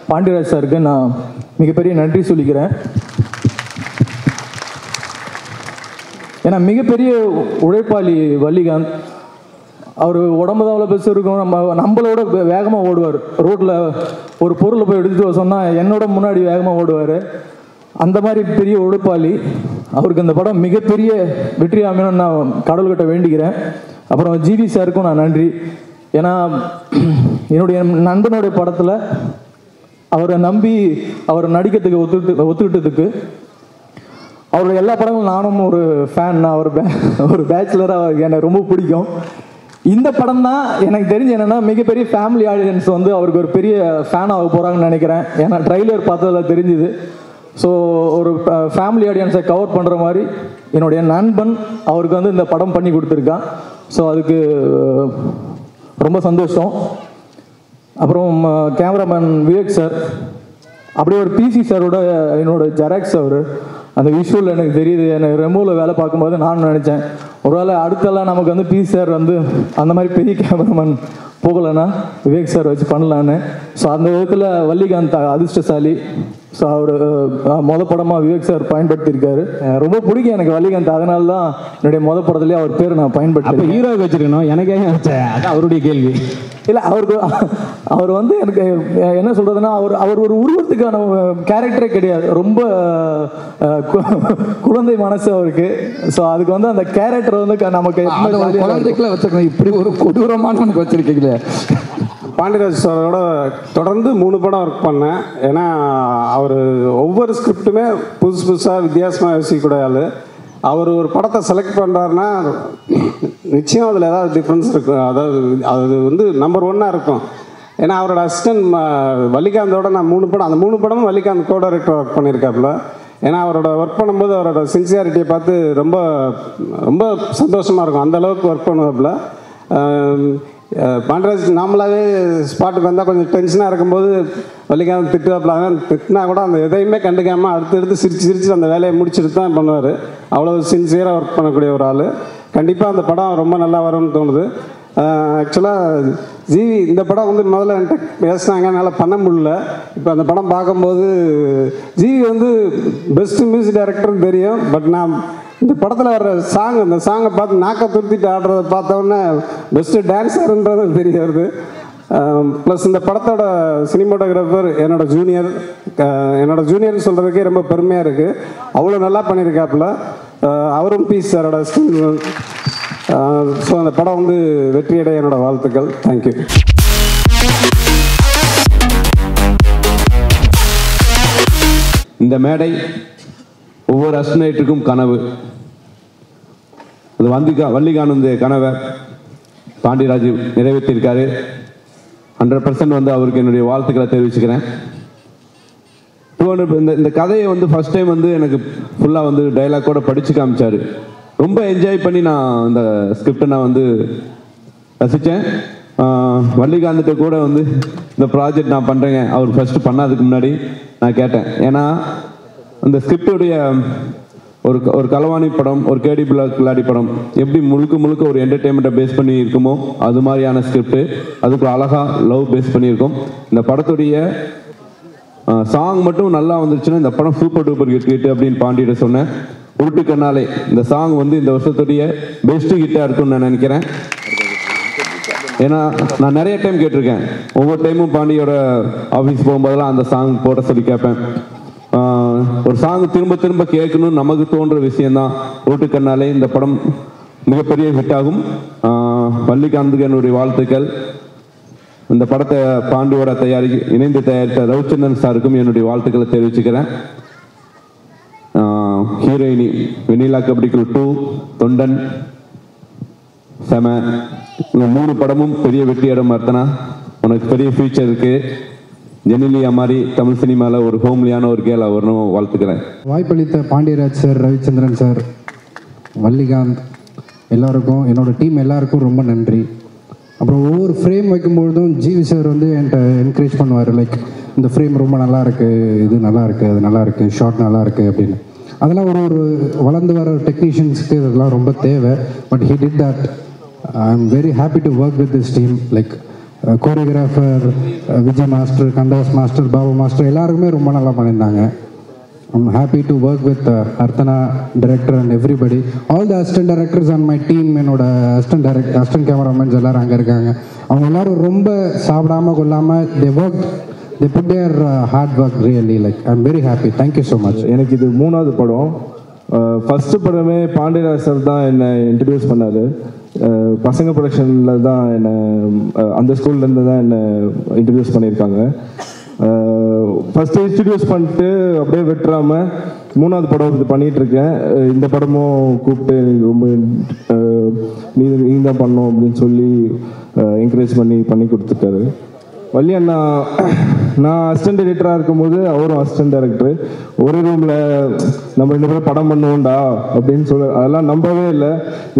பாண்டியராஜ் சாருக்கு நான் மிகப்பெரிய நன்றி சொல்லிக்கிறேன். ஏன்னா மிகப்பெரிய உழைப்பாளி வள்ளிகாந்த். அவர் உடம்பு தான் அவ்வளோ பெருசு இருக்கும், நம்மளோட வேகமாக ஓடுவார். ரோட்டில் ஒரு பொருளை போய் எடுத்துகிட்டு சொன்னால் என்னோட முன்னாடி வேகமாக ஓடுவார். அந்த மாதிரி பெரிய உழைப்பாளி. அவருக்கு இந்த படம் மிகப்பெரிய வெற்றி அமையணும்னு நான் கடவுள்கிட்ட வேண்டிக்கிறேன். அப்புறம் ஜிவி சாருக்கும் நான் நன்றி. ஏன்னா என்னுடைய நண்பனுடைய படத்தில் அவரை நம்பி அவர் நடிக்கிறதுக்கு ஒத்துக்கிட்டதுக்கு, அவருடைய எல்லா படங்களும் நானும் ஒரு ஃபேன். நான் ஒரு பேச்சுலராக எனக்கு ரொம்ப பிடிக்கும். இந்த படம் தான் எனக்கு தெரிஞ்சு என்னென்னா மிகப்பெரிய ஃபேமிலி ஆடியன்ஸ் வந்து அவருக்கு ஒரு பெரிய ஃபேன் ஆக போகிறாங்கன்னு நினைக்கிறேன். ஏன்னா ட்ரைலர் பார்த்ததில் தெரிஞ்சுது. ஸோ ஒரு ஃபேமிலி ஆடியன்ஸை கவர் பண்ணுற மாதிரி என்னுடைய நண்பன் அவருக்கு வந்து இந்த படம் பண்ணி கொடுத்துருக்கான். ஸோ அதுக்கு ரொம்ப சந்தோஷம். அப்புறம் கேமராமேன் விவேக் சார், அப்படியே ஒரு பிசி சாரோட என்னோட ஜெராக்ஸ் அவர். அந்த விஷுவல் எனக்கு தெரியுது. எனக்கு ரெமோவில் வேலை பார்க்கும்போது நான் நினச்சேன் ஒருவேளை அடுத்தெல்லாம் நமக்கு வந்து பிசி சார் வந்து அந்த மாதிரி பெரிய கேமராமேன் போகலைன்னா விவேக் சார் வச்சு பண்ணலான்னு. ஸோ அந்த விதத்தில் வள்ளிகாந்த் அதிர்ஷ்டசாலி. ஸோ அவர் படமாக விவேக் சார் பயன்படுத்தியிருக்காரு. ரொம்ப பிடிக்கும் எனக்கு வள்ளிகாந்த். அதனால தான் என்னுடைய படத்துலேயே அவர் பேர் நான் பயன்படுத்தி ஹீரோவுக்கு வச்சுருக்கணும். எனக்கே அதான் அவருடைய கேள்வி இல்லை. அவர் வந்து எனக்கு என்ன சொல்கிறதுனா அவர் ஒரு உருவத்துக்கான கேரக்டரே கிடையாது. ரொம்ப குழந்தை மனசு அவருக்கு. ஸோ அதுக்கு வந்து அந்த கேரக்டர் வந்து நமக்கு குழந்தைக்குள்ள வச்சுருக்கேன். இப்படி ஒரு கொடூரமான எனக்கு வச்சுருக்கீங்களே. பாண்டியராஜ் சாரோட தொடர்ந்து 3 படம் ஒர்க் பண்ணேன். ஏன்னா அவர் ஒவ்வொரு ஸ்கிரிப்டுமே புதுசாக வித்தியாசமாக யோசிக்கக்கூடிய ஆள். அவர் ஒரு படத்தை செலக்ட் பண்ணுறாருன்னா நிச்சயம் அதில் ஏதாவது டிஃப்ரென்ஸ் இருக்கும். அதாவது அது வந்து நம்பர் 1 இருக்கும். ஏன்னா அவரோட அசிஸ்டன்ட் வள்ளிகாந்தோட நான் 3 படம், அந்த 3 படமும் வள்ளிகாந்த் கோ டைரக்டர் ஒர்க் பண்ணியிருக்காப்புல. ஏன்னா அவரோட ஒர்க் பண்ணும்போது அவரோட சின்சியாரிட்டியை பார்த்து ரொம்ப ரொம்ப சந்தோஷமாக இருக்கும். அந்தளவுக்கு ஒர்க் பண்ணுவாப்புல. பாண்டியராஜ் நார்மலாகவே ஸ்பாட்டுக்கு வந்தால் கொஞ்சம் டென்ஷனாக இருக்கும்போது வள்ளிகாந்த் திட்டுவாப்பில். திட்டினா கூட அந்த எதையுமே கண்டுக்காமல் அடுத்து சிரித்து அந்த வேலையை முடிச்சுட்டு தான் பண்ணுவார். அவ்வளோ சின்சியராக ஒர்க் பண்ணக்கூடிய ஒரு ஆள். கண்டிப்பாக அந்த படம் ரொம்ப நல்லா வரும்னு தோணுது. ஆக்சுவலாக ஜிவி இந்த படம் வந்து முதல்ல என்கிட்ட பேசினாங்க, என்னால் பண்ண முடியல. இப்போ அந்த படம் பார்க்கும்போது ஜிவி வந்து பெஸ்ட்டு மியூசிக் டைரக்டர்னு தெரியும். பட் நான் இந்த படத்தில் வர்ற இந்த சாங்கை பார்த்து நாக்கை துருத்திட்டு ஆடுறதை பார்த்தோன்னே பெஸ்ட்டு டான்ஸருன்றது தெரிய வருது. ப்ளஸ் இந்த படத்தோட சினிமாட்டோகிராஃபர் என்னோட ஜூனியர்னு சொல்கிறதுக்கே ரொம்ப பெருமையாக இருக்குது. அவ்வளோ நல்லா பண்ணியிருக்காப்புல. அவரும் பீஸ் சாரோட ஸோ அந்த படம் வந்து வெற்றியடைய என்னோட வாழ்த்துக்கள். தேங்க்யூ. இந்த மேடை ஒவ்வொரு அஸ்டனேட்டுக்கும் கனவு. அது வள்ளிகாந்த் கனவை பாண்டியராஜ் நிறைவேற்றியிருக்காரு. 100% வந்து அவருக்கு என்னுடைய வாழ்த்துக்களை தெரிவிச்சுக்கிறேன். இந்த கதையை வந்து ஃபர்ஸ்ட் டைம் வந்து எனக்கு ஃபுல்லாக வந்து டைலாக்கோட படித்து காமிச்சார். ரொம்ப என்ஜாய் பண்ணி நான் இந்த ஸ்கிரிப்டை நான் வந்து ரசித்தேன். வள்ளிகாந்த்கிட்ட கூட வந்து இந்த ப்ராஜெக்ட் நான் பண்ணுறேங்க அவர் ஃபர்ஸ்ட் பண்ணாதுக்கு முன்னாடி நான் கேட்டேன். ஏன்னா அந்த ஸ்கிரிப்டுடைய ஒரு களவாணி படம், ஒரு கேடி பிளாடி படம் எப்படி முழுக்க ஒரு என்டர்டெயின்மெண்ட்டை பேஸ் பண்ணி இருக்குமோ அது மாதிரியான ஸ்கிரிப்டு. அதுக்கு அழகாக லவ் பேஸ் பண்ணியிருக்கோம். இந்த படத்துடைய சாங் மட்டும் நல்லா வந்துருச்சுன்னா இந்த படம் சூப்பர் டூப்பர் ஹிட் அப்படின்னு பாண்டியிட சொன்னேன். உருட்டு கண்ணாலே இந்த சாங் வந்து இந்த வருஷத்துடைய பெஸ்ட் ஹிட்டாக இருக்கும்னு நான் நினைக்கிறேன். ஏன்னா நான் நிறைய டைம் கேட்டிருக்கேன். ஒவ்வொரு டைமும் பாண்டியோட ஆஃபீஸ் போகும்போதெல்லாம் அந்த சாங் போட சொல்லி கேட்பேன். ஒரு சாங் திரும்ப கேட்கணும்னு நமக்கு தோன்ற விஷயம்தான். உருட்டு கண்ணாலே இந்த படம் மிகப்பெரிய ஹிட் ஆகும். வள்ளிகாந்துக்கு என்னுடைய வாழ்த்துக்கள். இந்த படத்தை பாண்டியோட இணைந்து தயாரித்த ரவிச்சந்திரன் சாருக்கும் என்னுடைய வாழ்த்துக்களை தெரிவிச்சுக்கிறேன். ஹீரோயினி வெண்ணிலா கபடிக்குள் 2, தொண்டன் செம. இந்த 3 படமும் பெரிய வெற்றி இடம் அர்த்தனா. உனக்கு பெரிய ஃபியூச்சர் இருக்கு. ஜெனிலியா மாதிரி தமிழ் சினிமாவில் ஒரு ஹோம்லியான ஒரு கேளாக வரணும். வாழ்த்துக்கிறேன். வாய்ப்பளித்த பாண்டியராஜ் சார், ரவிச்சந்திரன் சார், வள்ளிகாந்த் எல்லாருக்கும், என்னோட டீம் எல்லாருக்கும் ரொம்ப நன்றி. அப்புறம் ஒவ்வொரு ஃப்ரேம் வைக்கும்பொழுதும் ஜிவி சார் வந்து என்கிட்ட என்கரேஜ் பண்ணுவார். லைக் இந்த ஃப்ரேம் ரொம்ப நல்லா இருக்குது, இது நல்லா இருக்குது, அது நல்லா இருக்குது, ஷார்ட் நல்லா இருக்குது அப்படின்னு. அதெல்லாம் ஒரு வளர்ந்து வர டெக்னீஷியன்ஸுக்கு இதெல்லாம் ரொம்ப தேவை. But he did that. I am very happy to work with this team. Like choreographer Vijay master, Kandas master, Babu master எல்லாருக்குமே ரொம்ப நல்லா பண்ணியிருந்தாங்க. I'm happy to work with Arthana, director and everybody. All the assistant directors on my team, என்னோட assistant cameramen எல்லாரும் அங்கே இருக்காங்க. அவங்க எல்லாரும் ரொம்ப சாப்பிடாம கொள்ளாமல் they put their hard work really. Like I'm very happy. Thank you so much. எனக்கு இது 3வது படம். ஃபஸ்ட்டு படமே பாண்டியராஜ் சார் தான் என்னை இன்ட்ரடியூஸ் பண்ணார். பசங்க ப்ரொடக்ஷனில் தான் என்னை அந்த ஸ்கூல்லேருந்து தான் என்னை இன்ட்ரடியூஸ் பண்ணியிருக்காங்க. ஃபஸ்ட்டு இன்ட்ரடியூஸ் பண்ணிட்டு அப்படியே விட்டுறாமல் 3வது படம் இது பண்ணிகிட்ருக்கேன். இந்த படமும் கூப்பிட்டு எனக்கு ரொம்ப நீ தான் பண்ணோம் அப்படின்னு சொல்லி என்கரேஜ் பண்ணி கொடுத்துருக்காரு. வள்ளி அண்ணா, நான் அசிஸ்டன்ட் எடிட்டராக இருக்கும்போது அவரும் அசிஸ்டன்ட் டைரக்டர். ஒரே ரூமில் நம்ம 2 பேரும் படம் பண்ணுவோண்டா அப்படின்னு சொல்ல அதெல்லாம் நம்பவே இல்லை.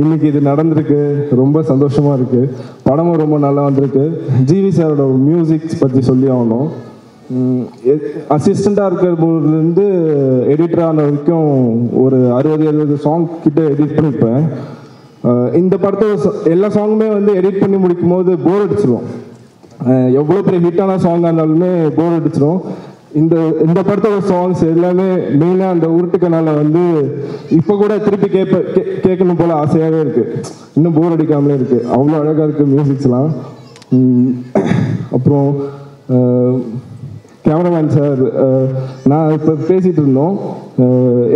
இன்றைக்கி இது நடந்திருக்கு, ரொம்ப சந்தோஷமாக இருக்குது. படமும் ரொம்ப நல்லா வந்திருக்கு. ஜிவி சாரோட மியூசிக்ஸ் பற்றி சொல்லி ஆகணும். அசிஸ்டண்ட்டாக இருக்கிற எடிட்டர் ஆன வரைக்கும் ஒரு 60-70 சாங் கிட்ட எடிட் பண்ணியிருப்பேன். இந்த படத்தை எல்லா சாங்குமே எடிட் பண்ணி முடிக்கும் போது போர் அடிச்சிடும். எவ்வளோ பெரிய ஹிட்டான சாங்காக இருந்தாலுமே போர் அடிச்சிடும். இந்த படத்தோட சாங்ஸ் எல்லாமே மெயினாக அந்த உருட்டுக்கனால இப்போ கூட திருப்பி கேட்கணும் போல் ஆசையாகவே இருக்குது. இன்னும் போர் அடிக்காமலே இருக்குது. அவ்வளோ அழகாக இருக்குது மியூசிக்ஸ்லாம். அப்புறம் கேமராமேன் சார், நான் இப்போ பேசிகிட்டு இருந்தோம்.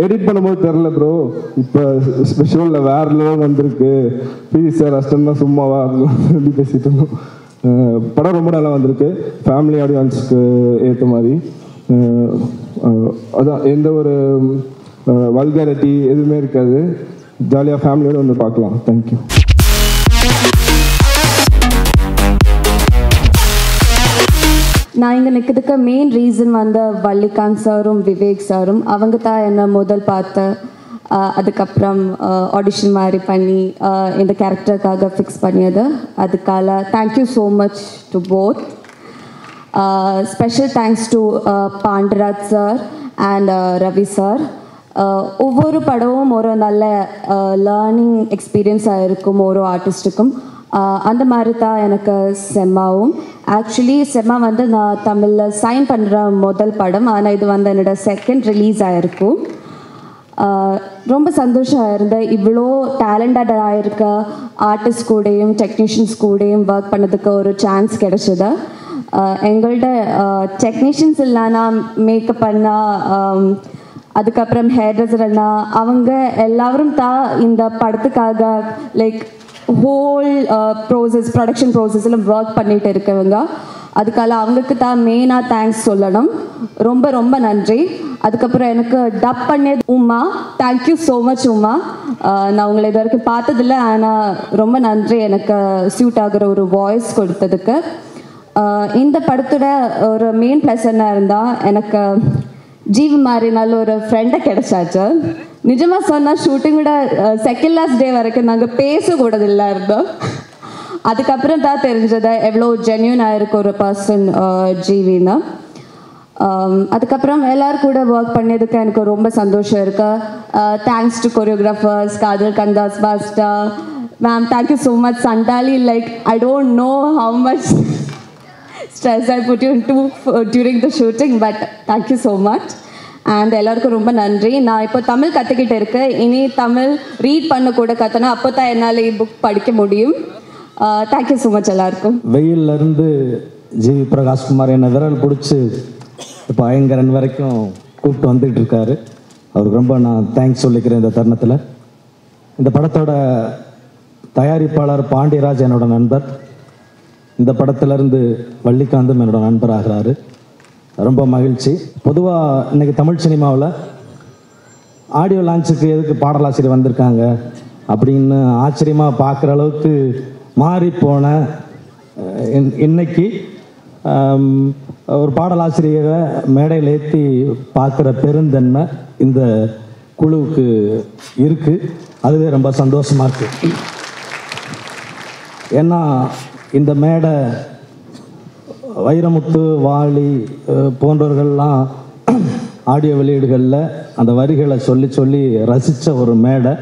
எடிட் பண்ணும்போது தெரில ப்ரோ, இப்போ ஸ்பெஷலில் வேறு லெவல் வந்திருக்கு. ப்ளீஸ் சார் அஸ்டன் தான் சும்மாவா சொல்லி பேசிகிட்டு இருந்தோம். படம் ரொம்ப நல்லா வந்திருக்கு. ஃபேமிலி ஆடியன்ஸுக்கு ஏற்ற மாதிரி. அதான் எந்த ஒரு வல்காரிட்டி எதுவுமே இருக்காது. ஜாலியாக ஃபேமிலியோடு பார்க்கலாம். தேங்க்யூ. நான் இங்கே நிற்கிறதுக்கு மெயின் ரீசன் வள்ளிகாந்த் சாரும் விவேக் சாரும். அவங்க தான் என்னை முதல் பார்த்து அதுக்கப்புறம் ஆடிஷன் மாதிரி பண்ணி இந்த கேரக்டருக்காக ஃபிக்ஸ் பண்ணியது. அதுக்காக thank you so much to both. Special thanks to Pandiraj sir and Ravi sir. ஒவ்வொரு படமும் ஒரு நல்ல லேர்னிங் எக்ஸ்பீரியன்ஸாக இருக்கும் ஒரு ஆர்டிஸ்ட்டுக்கும். அந்த மாதிரி தான் எனக்கு செம்மாவும். ஆக்சுவலி செம்மா நான் தமிழில் சைன் பண்ணுற முதல் படம். ஆனால் இது என்னோட செகண்ட் ரிலீஸ் ஆகிருக்கும். ரொம்ப சந்தோஷம் இருந்தேன். இவ்வளோ டேலண்டடாக இருக்க ஆர்டிஸ்ட் கூடயும் டெக்னீஷியன்ஸ் கூடயும் ஒர்க் பண்ணதுக்கு ஒரு சான்ஸ் கிடைச்சது. எங்கள்கிட்ட டெக்னீஷியன்ஸ் இல்லைனா மேக்கப் அண்ணா, அதுக்கப்புறம் ஹேர் ட்ரெஸ்ஸர் அண்ணா, அவங்க எல்லாரும் தான் இந்த படத்துக்காக லைக் ஹோல் ப்ராடக்ஷன் ப்ராசஸில் ஒர்க் பண்ணிட்டு இருக்கவங்க. அதுக்காக அவங்களுக்கு தான் மெயினாக தேங்க்ஸ் சொல்லணும். ரொம்ப ரொம்ப நன்றி. அதுக்கப்புறம் எனக்கு டப் பண்ணது Uma. Thank you so much Uma. நான் உங்களை இது வரைக்கும் பார்த்ததில்லை, ஆனால் ரொம்ப நன்றி எனக்கு சூட் ஆகிற ஒரு வாய்ஸ் கொடுத்ததுக்கு. இந்த படத்தோட ஒரு மெயின் ப்ளஸ் என்ன இருந்தால், எனக்கு ஜீவ் மாதிரி நல்ல ஒரு ஃப்ரெண்டை கிடைச்சாச்சு. நிஜமாக சொன்னால் ஷூட்டிங்கோட செகண்ட் லாஸ்ட் டே வரைக்கும் நாங்கள் பேசக்கூடதில்லை இருந்தோம். அதுக்கப்புறம் தான் தெரிஞ்சது எவ்வளோ ஜென்யூனாக இருக்க ஒரு பர்சன் ஜீவின்னு. அதுக்கப்புறம் எல்லோரும் கூட ஒர்க் பண்ணதுக்கு எனக்கு ரொம்ப சந்தோஷம் இருக்கு. Thanks to choreographers Kadhal Kandas master ma'am. Thank you so much. சண்டாலி like I don't know how much stress I put you into during the shooting, but thank you so much. And எல்லாருக்கும் ரொம்ப நன்றி. நான் இப்போ தமிழ் கற்றுக்கிட்டு இருக்கேன். இனி தமிழ் ரீட் பண்ண கூட கற்றுனா அப்போ தான் என்னால் புக் படிக்க முடியும். தேங்க்யூ ஸோ மச் எல்லாருக்கும். வெயிலிருந்து ஜிவி பிரகாஷ்குமார் என்னை விரல் பிடிச்சி இப்போ ஐங்கரன் வரைக்கும் கூப்பிட்டு வந்துகிட்டு இருக்காரு. அவருக்கு ரொம்ப நான் தேங்க்ஸ் சொல்லிக்கிறேன் இந்த தருணத்தில். இந்த படத்தோட தயாரிப்பாளர் பாண்டியராஜ் என்னோட நண்பர். இந்த படத்திலேருந்து வள்ளிகாந்தும் என்னோட நண்பர் ஆகிறாரு. ரொம்ப மகிழ்ச்சி. பொதுவாக இன்றைக்கி தமிழ் சினிமாவில் ஆடியோ லான்ச்சுக்கு எதுக்கு பாடலாசிரியர் வந்திருக்காங்க அப்படின்னு ஆச்சரியமாக பார்க்குற அளவுக்கு மாறிப்போன இன்னைக்கு ஒரு பாடலாசிரியரை மேடையில் ஏற்றி பார்க்குற பெருந்தன்மை இந்த குழுவுக்கு இருக்குது. அதுவே ரொம்ப சந்தோஷமாக இருக்குது. ஏன்னா இந்த மேடை வைரமுத்து வாலி போன்றவர்கள்லாம் ஆடியோ வெளியீடுகளில் அந்த வரிகளை சொல்லி சொல்லி ரசித்த ஒரு மேடை.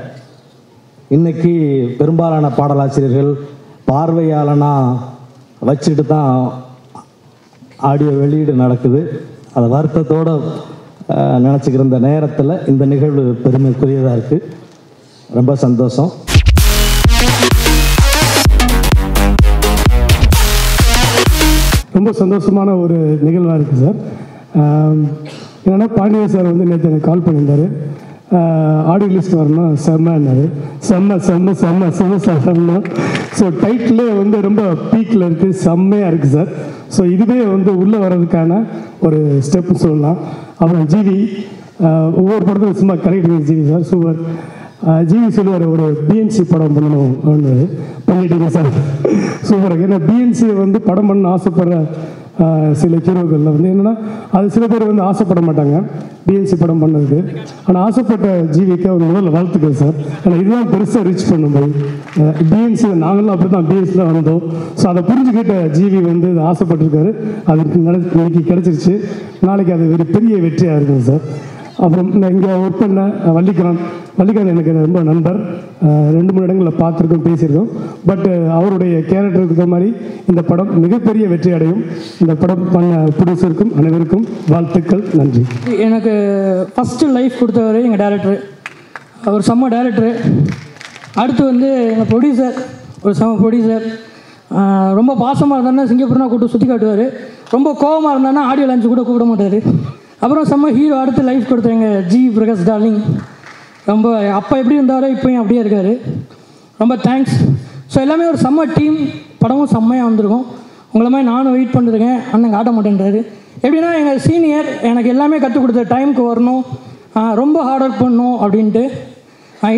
இன்றைக்கி பெரும்பாலான பாடலாசிரியர்கள் பார்வையாளனாக வச்சுட்டு தான் ஆடியோ வெளியீடு நடக்குது. அதை வருத்தத்தோடு நினச்சிக்கிற இந்த நேரத்தில் இந்த நிகழ்வு பெருமைக்குரியதாக இருக்குது. ரொம்ப சந்தோஷம். ரொம்ப சந்தோஷமான ஒரு நிகழ்வாக இருக்குது சார். என்னென்னா பாண்டியன் சார் வந்து நேற்று எனக்கு கால் பண்ணியிருந்தார். ஆடியோ லிஸ்ட் வரணும் செம்மன்னாரு. செம்ம செம்ம செம்ம செம்ம செம்ம. ஸோ டைட்டிலே வந்து ரொம்ப பீக்கில் இருக்குது, செம்மையாக இருக்குது சார். ஸோ இதுவே வந்து உள்ளே வர்றதுக்கான ஒரு ஸ்டெப்னு சொல்லலாம். அப்புறம் ஜிவி ஒவ்வொரு படத்துக்கும் சும்மா correct GV sir super. GV சொல்லுவார் ஒரு பிஎன்சி படம் பண்ணணும் பண்ணிட்டீங்க சார் சூப்பராக. ஏன்னா பிஎன்சி வந்து படம் பண்ண ஆசைப்படுற சில ஹீரோக்களில் வந்து என்னென்னா அது சில பேர் வந்து ஆசைப்பட மாட்டாங்க பிஎன்சி படம் பண்ணதுக்கு. ஆனால் ஆசைப்பட்ட ஜிவிக்கு அவர் முதல்ல வாழ்த்துக்கள் சார். ஆனால் இதுதான் பெருசாக ரீச் பண்ணும்போது பிஎன்சி நாங்களும் அப்படி தான் பிஎன்சி தான் வந்தோம். ஸோ அதை புரிஞ்சுக்கிட்ட ஜிவி வந்து ஆசைப்பட்டிருக்காரு. அது இன்னைக்கு கிடச்சிருச்சு. நாளைக்கு அது ஒரு பெரிய வெற்றியாக இருக்குங்க சார். அப்புறம் நான் இங்கே ஒர்க் பண்ண வள்ளிகாந்த் எனக்கு ரொம்ப நண்பர். 2-3 இடங்களில் பார்த்துருக்கோம், பேசியிருக்கோம். பட் அவருடைய கேரக்டருக்கு தகுந்த மாதிரி இந்த படம் மிகப்பெரிய வெற்றி அடையும். இந்த படம் பண்ண ப்ரொடியூசருக்கும் அனைவருக்கும் வாழ்த்துக்கள், நன்றி. எனக்கு ஃபஸ்ட்டு லைஃப் கொடுத்தவர் எங்கள் டேரக்டரு, அவர் செம்ம டேரக்டரு. அடுத்து வந்து எங்கள் ப்ரொடியூசர், ஒரு செம்ம ப்ரொடியூசர். ரொம்ப பாசமாக இருந்தாருன்னா சிங்கப்பூர்னா கூப்பிட்டு சுற்றி காட்டுவார். ரொம்ப கோபமாக இருந்தாருன்னா ஆடியோ லான்ச்சு கூட கூப்பிட மாட்டார். அப்புறம் செம்ம ஹீரோ அடுத்து லைஃப் கொடுத்தாங்க ஜி பிரகாஷ் டார்லிங். ரொம்ப அப்போ எப்படி இருந்தாரோ இப்போயும் அப்படியே இருக்கார். ரொம்ப தேங்க்ஸ். ஸோ எல்லாமே ஒரு செம்ம டீம். படமும் செம்மையாக வந்திருக்கும். உங்களை மாதிரி நானும் வெயிட் பண்ணிருக்கேன். அண்ணன் காட்ட மாட்டேன்றாரு. எப்படின்னா எங்கள் சீனியர் எனக்கு எல்லாமே கற்றுக் கொடுத்த டைமுக்கு வரணும், ரொம்ப ஹார்ட் ஒர்க் பண்ணணும் அப்படின்ட்டு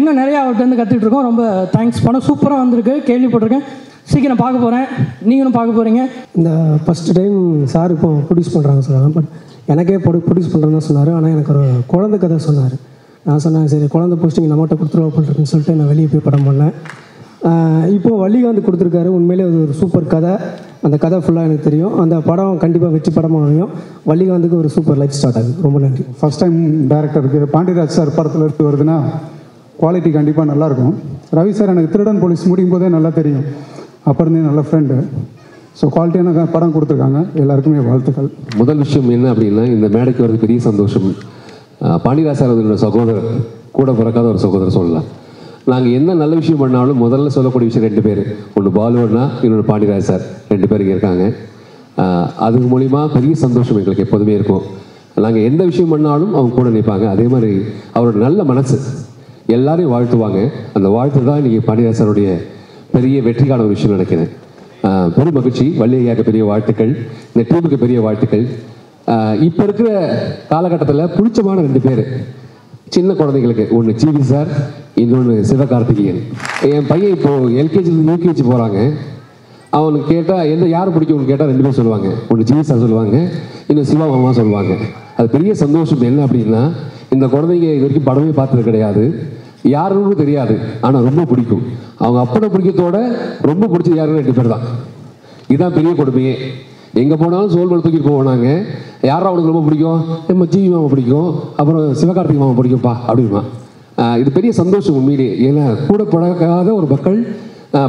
இன்னும் நிறையா அவர்கிட்ட வந்து கற்றுட்ருக்கோம். ரொம்ப தேங்க்ஸ். படம் சூப்பராக வந்திருக்கு, கேள்விப்பட்டிருக்கேன். சீக்கிரம் பார்க்க போகிறேன், நீங்களும் பார்க்க போகிறீங்க. இந்த ஃபஸ்ட்டு டைம் சார் இப்போ ப்ரொடியூஸ் பண்ணுறாங்க சொன்னாங்க. பட் எனக்கே ப்ரொடியூஸ் பண்ணுறேன்னு சொன்னார். ஆனால் எனக்கு ஒரு குழந்தை கதை சொன்னார். நான் சொன்னேன் சரி குழந்தை போஸ்டிங் நம்மகிட்ட கொடுத்துருவா பண்ணுறதுன்னு சொல்லிட்டு நான் வெளியே போய் படம் பண்ணேன். இப்போது வள்ளிகாந்த் கொடுத்துருக்காரு. உண்மையிலே அது ஒரு சூப்பர் கதை. அந்த கதை ஃபுல்லாக எனக்கு தெரியும். அந்த படம் கண்டிப்பாக வெற்றி படமாக அமையும். வள்ளிகாந்துக்கு ஒரு சூப்பர் லைஃப் ஸ்டார்ட் ஆகுது. ரொம்ப நன்றி. ஃபஸ்ட் டைம் டேரக்டருக்கு பாண்டியராஜ் சார் படத்தில் எடுத்து வருதுன்னா குவாலிட்டி கண்டிப்பாக நல்லாயிருக்கும். ரவி சார் எனக்கு திருடன் போலீஸ் முடியும் போதே நல்லா தெரியும். அப்போ இருந்தே நல்ல ஃப்ரெண்டு. ஸோ குவாலிட்டியான படம் கொடுத்துருக்காங்க. எல்லாருக்குமே வாழ்த்துக்கள். முதல் விஷயம் என்ன அப்படின்னா, இந்த மேடைக்கு வரது பெரிய சந்தோஷம். பாண்டியராஜ் சார் என்னோட சகோதரர், கூட பிறக்காத ஒரு சகோதரர் சொல்லலாம். நாங்கள் என்ன நல்ல விஷயம் பண்ணாலும் முதல்ல சொல்லக்கூடிய விஷயம் 2 பேர். ஒன்று பாலு அண்ணா, இன்னொன்று பாண்டியராஜ் சார். 2 பேர் இங்கே இருக்காங்க. அது மூலிமா பெரிய சந்தோஷம் எங்களுக்கு எப்போதுமே இருக்கும். நாங்கள் எந்த விஷயம் பண்ணாலும் அவங்க கூட நிற்பாங்க. அதே மாதிரி அவரோட நல்ல மனசு, எல்லாரையும் வாழ்த்துவாங்க. அந்த வாழ்த்து தான் இன்றைக்கி பாண்டியராஜ் சாருடைய பெரிய வெற்றிக்கான ஒரு விஷயம் நினைக்கிறேன். பெரும் மகிழ்ச்சி. வள்ளி ஐயாவுக்கு பெரிய வாழ்த்துக்கள், இந்த டீமுக்கு பெரிய வாழ்த்துக்கள். இப்போ இருக்கிற காலகட்டத்தில் பிடிச்சமான 2 பேர் சின்ன குழந்தைங்களுக்கு, ஒன்று ஜிவி சார், இன்னொன்று சிவகார்த்திகேயன். என் பையன் இப்போது எல்கேஜிலேருந்து யூகேஜி போகிறாங்க. அவனுக்கு கேட்டால் யார் பிடிக்கும்னு கேட்டால் 2 பேர் சொல்லுவாங்க. ஒன்று ஜிவி சார் சொல்லுவாங்க, இன்னும் சிவா மாமா சொல்லுவாங்க. அது பெரிய சந்தோஷம். என்ன அப்படின்னா, இந்த குழந்தைங்க இது வரைக்கும் படமே பார்த்தது கிடையாது, யாருன்னு தெரியாது, ஆனால் ரொம்ப பிடிக்கும். அவங்க அப்பனை பிடிக்கத்தோட ரொம்ப பிடிச்சது யாருன்னு 2 பேர் தான். இதுதான் பெரிய கொடுமையே. எங்கே போனாலும் சோல் மேலே தூக்கிட்டு போவாங்க. யாரும் அவனுக்கு ரொம்ப பிடிக்கும், நம்ம ஜிவி மாமா பிடிக்கும், அப்புறம் சிவகார்த்திகை மாமா பிடிக்கும்ப்பா அப்படிமா. இது பெரிய சந்தோஷம் உண்மையிலேயே. ஏன்னா கூட பழகாத ஒரு மக்கள்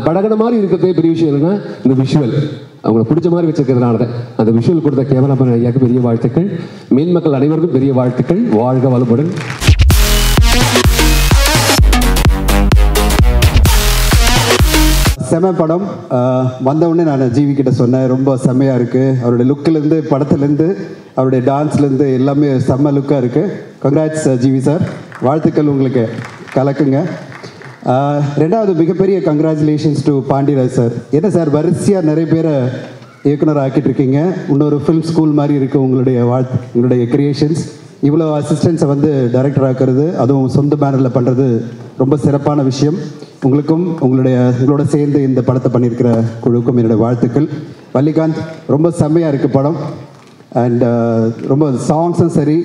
பழகின மாதிரி இருக்கிறதே பெரிய விஷயம். இல்லைன்னா இந்த விஷுவல் அவங்களை பிடிச்ச மாதிரி வச்சிருக்கிறதுனால தான். அந்த விஷுவல் கொடுத்த கேமராமேன் ஐயாவுக்கு பெரிய வாழ்த்துக்கள். மேன் மக்கள் அனைவருக்கும் பெரிய வாழ்த்துக்கள். வாழ்க வளமுடன். செம படம். வந்தவுடனே நான் ஜிவி கிட்ட சொன்னேன், ரொம்ப செம்மையாக இருக்குது. அவருடைய லுக்கிலேருந்து, படத்துலேருந்து, அவருடைய டான்ஸ்லேருந்து எல்லாமே செம்ம லுக்காக இருக்குது. கங்க்ராட்ஸ் ஜிவி சார், வாழ்த்துக்கள் உங்களுக்கு, கலக்குங்க. 2வது மிகப்பெரிய கங்க்ராச்சுலேஷன்ஸ் டு பாண்டியராஜ் சார். என்ன சார் வரிசையாக நிறைய பேரை இயக்குனர் ஆக்கிட்டு இருக்கீங்க. இன்னொரு ஃபிலிம் ஸ்கூல் மாதிரி இருக்குது உங்களுடைய கிரியேஷன்ஸ். இவ்வளோ அசிஸ்டன்ஸை வந்து டைரக்டர் ஆக்குறது, அதுவும் சொந்த பேனரில் பண்ணுறது ரொம்ப சிறப்பான விஷயம். உங்களுக்கும் உங்களோட சேர்ந்து இந்த படத்தை பண்ணியிருக்கிற குழுவுக்கும் என்னோடய வாழ்த்துக்கள். வள்ளிகாந்த் ரொம்ப செம்மையாக இருக்குது படம். அண்ட் ரொம்ப சாங்ஸும் சரி,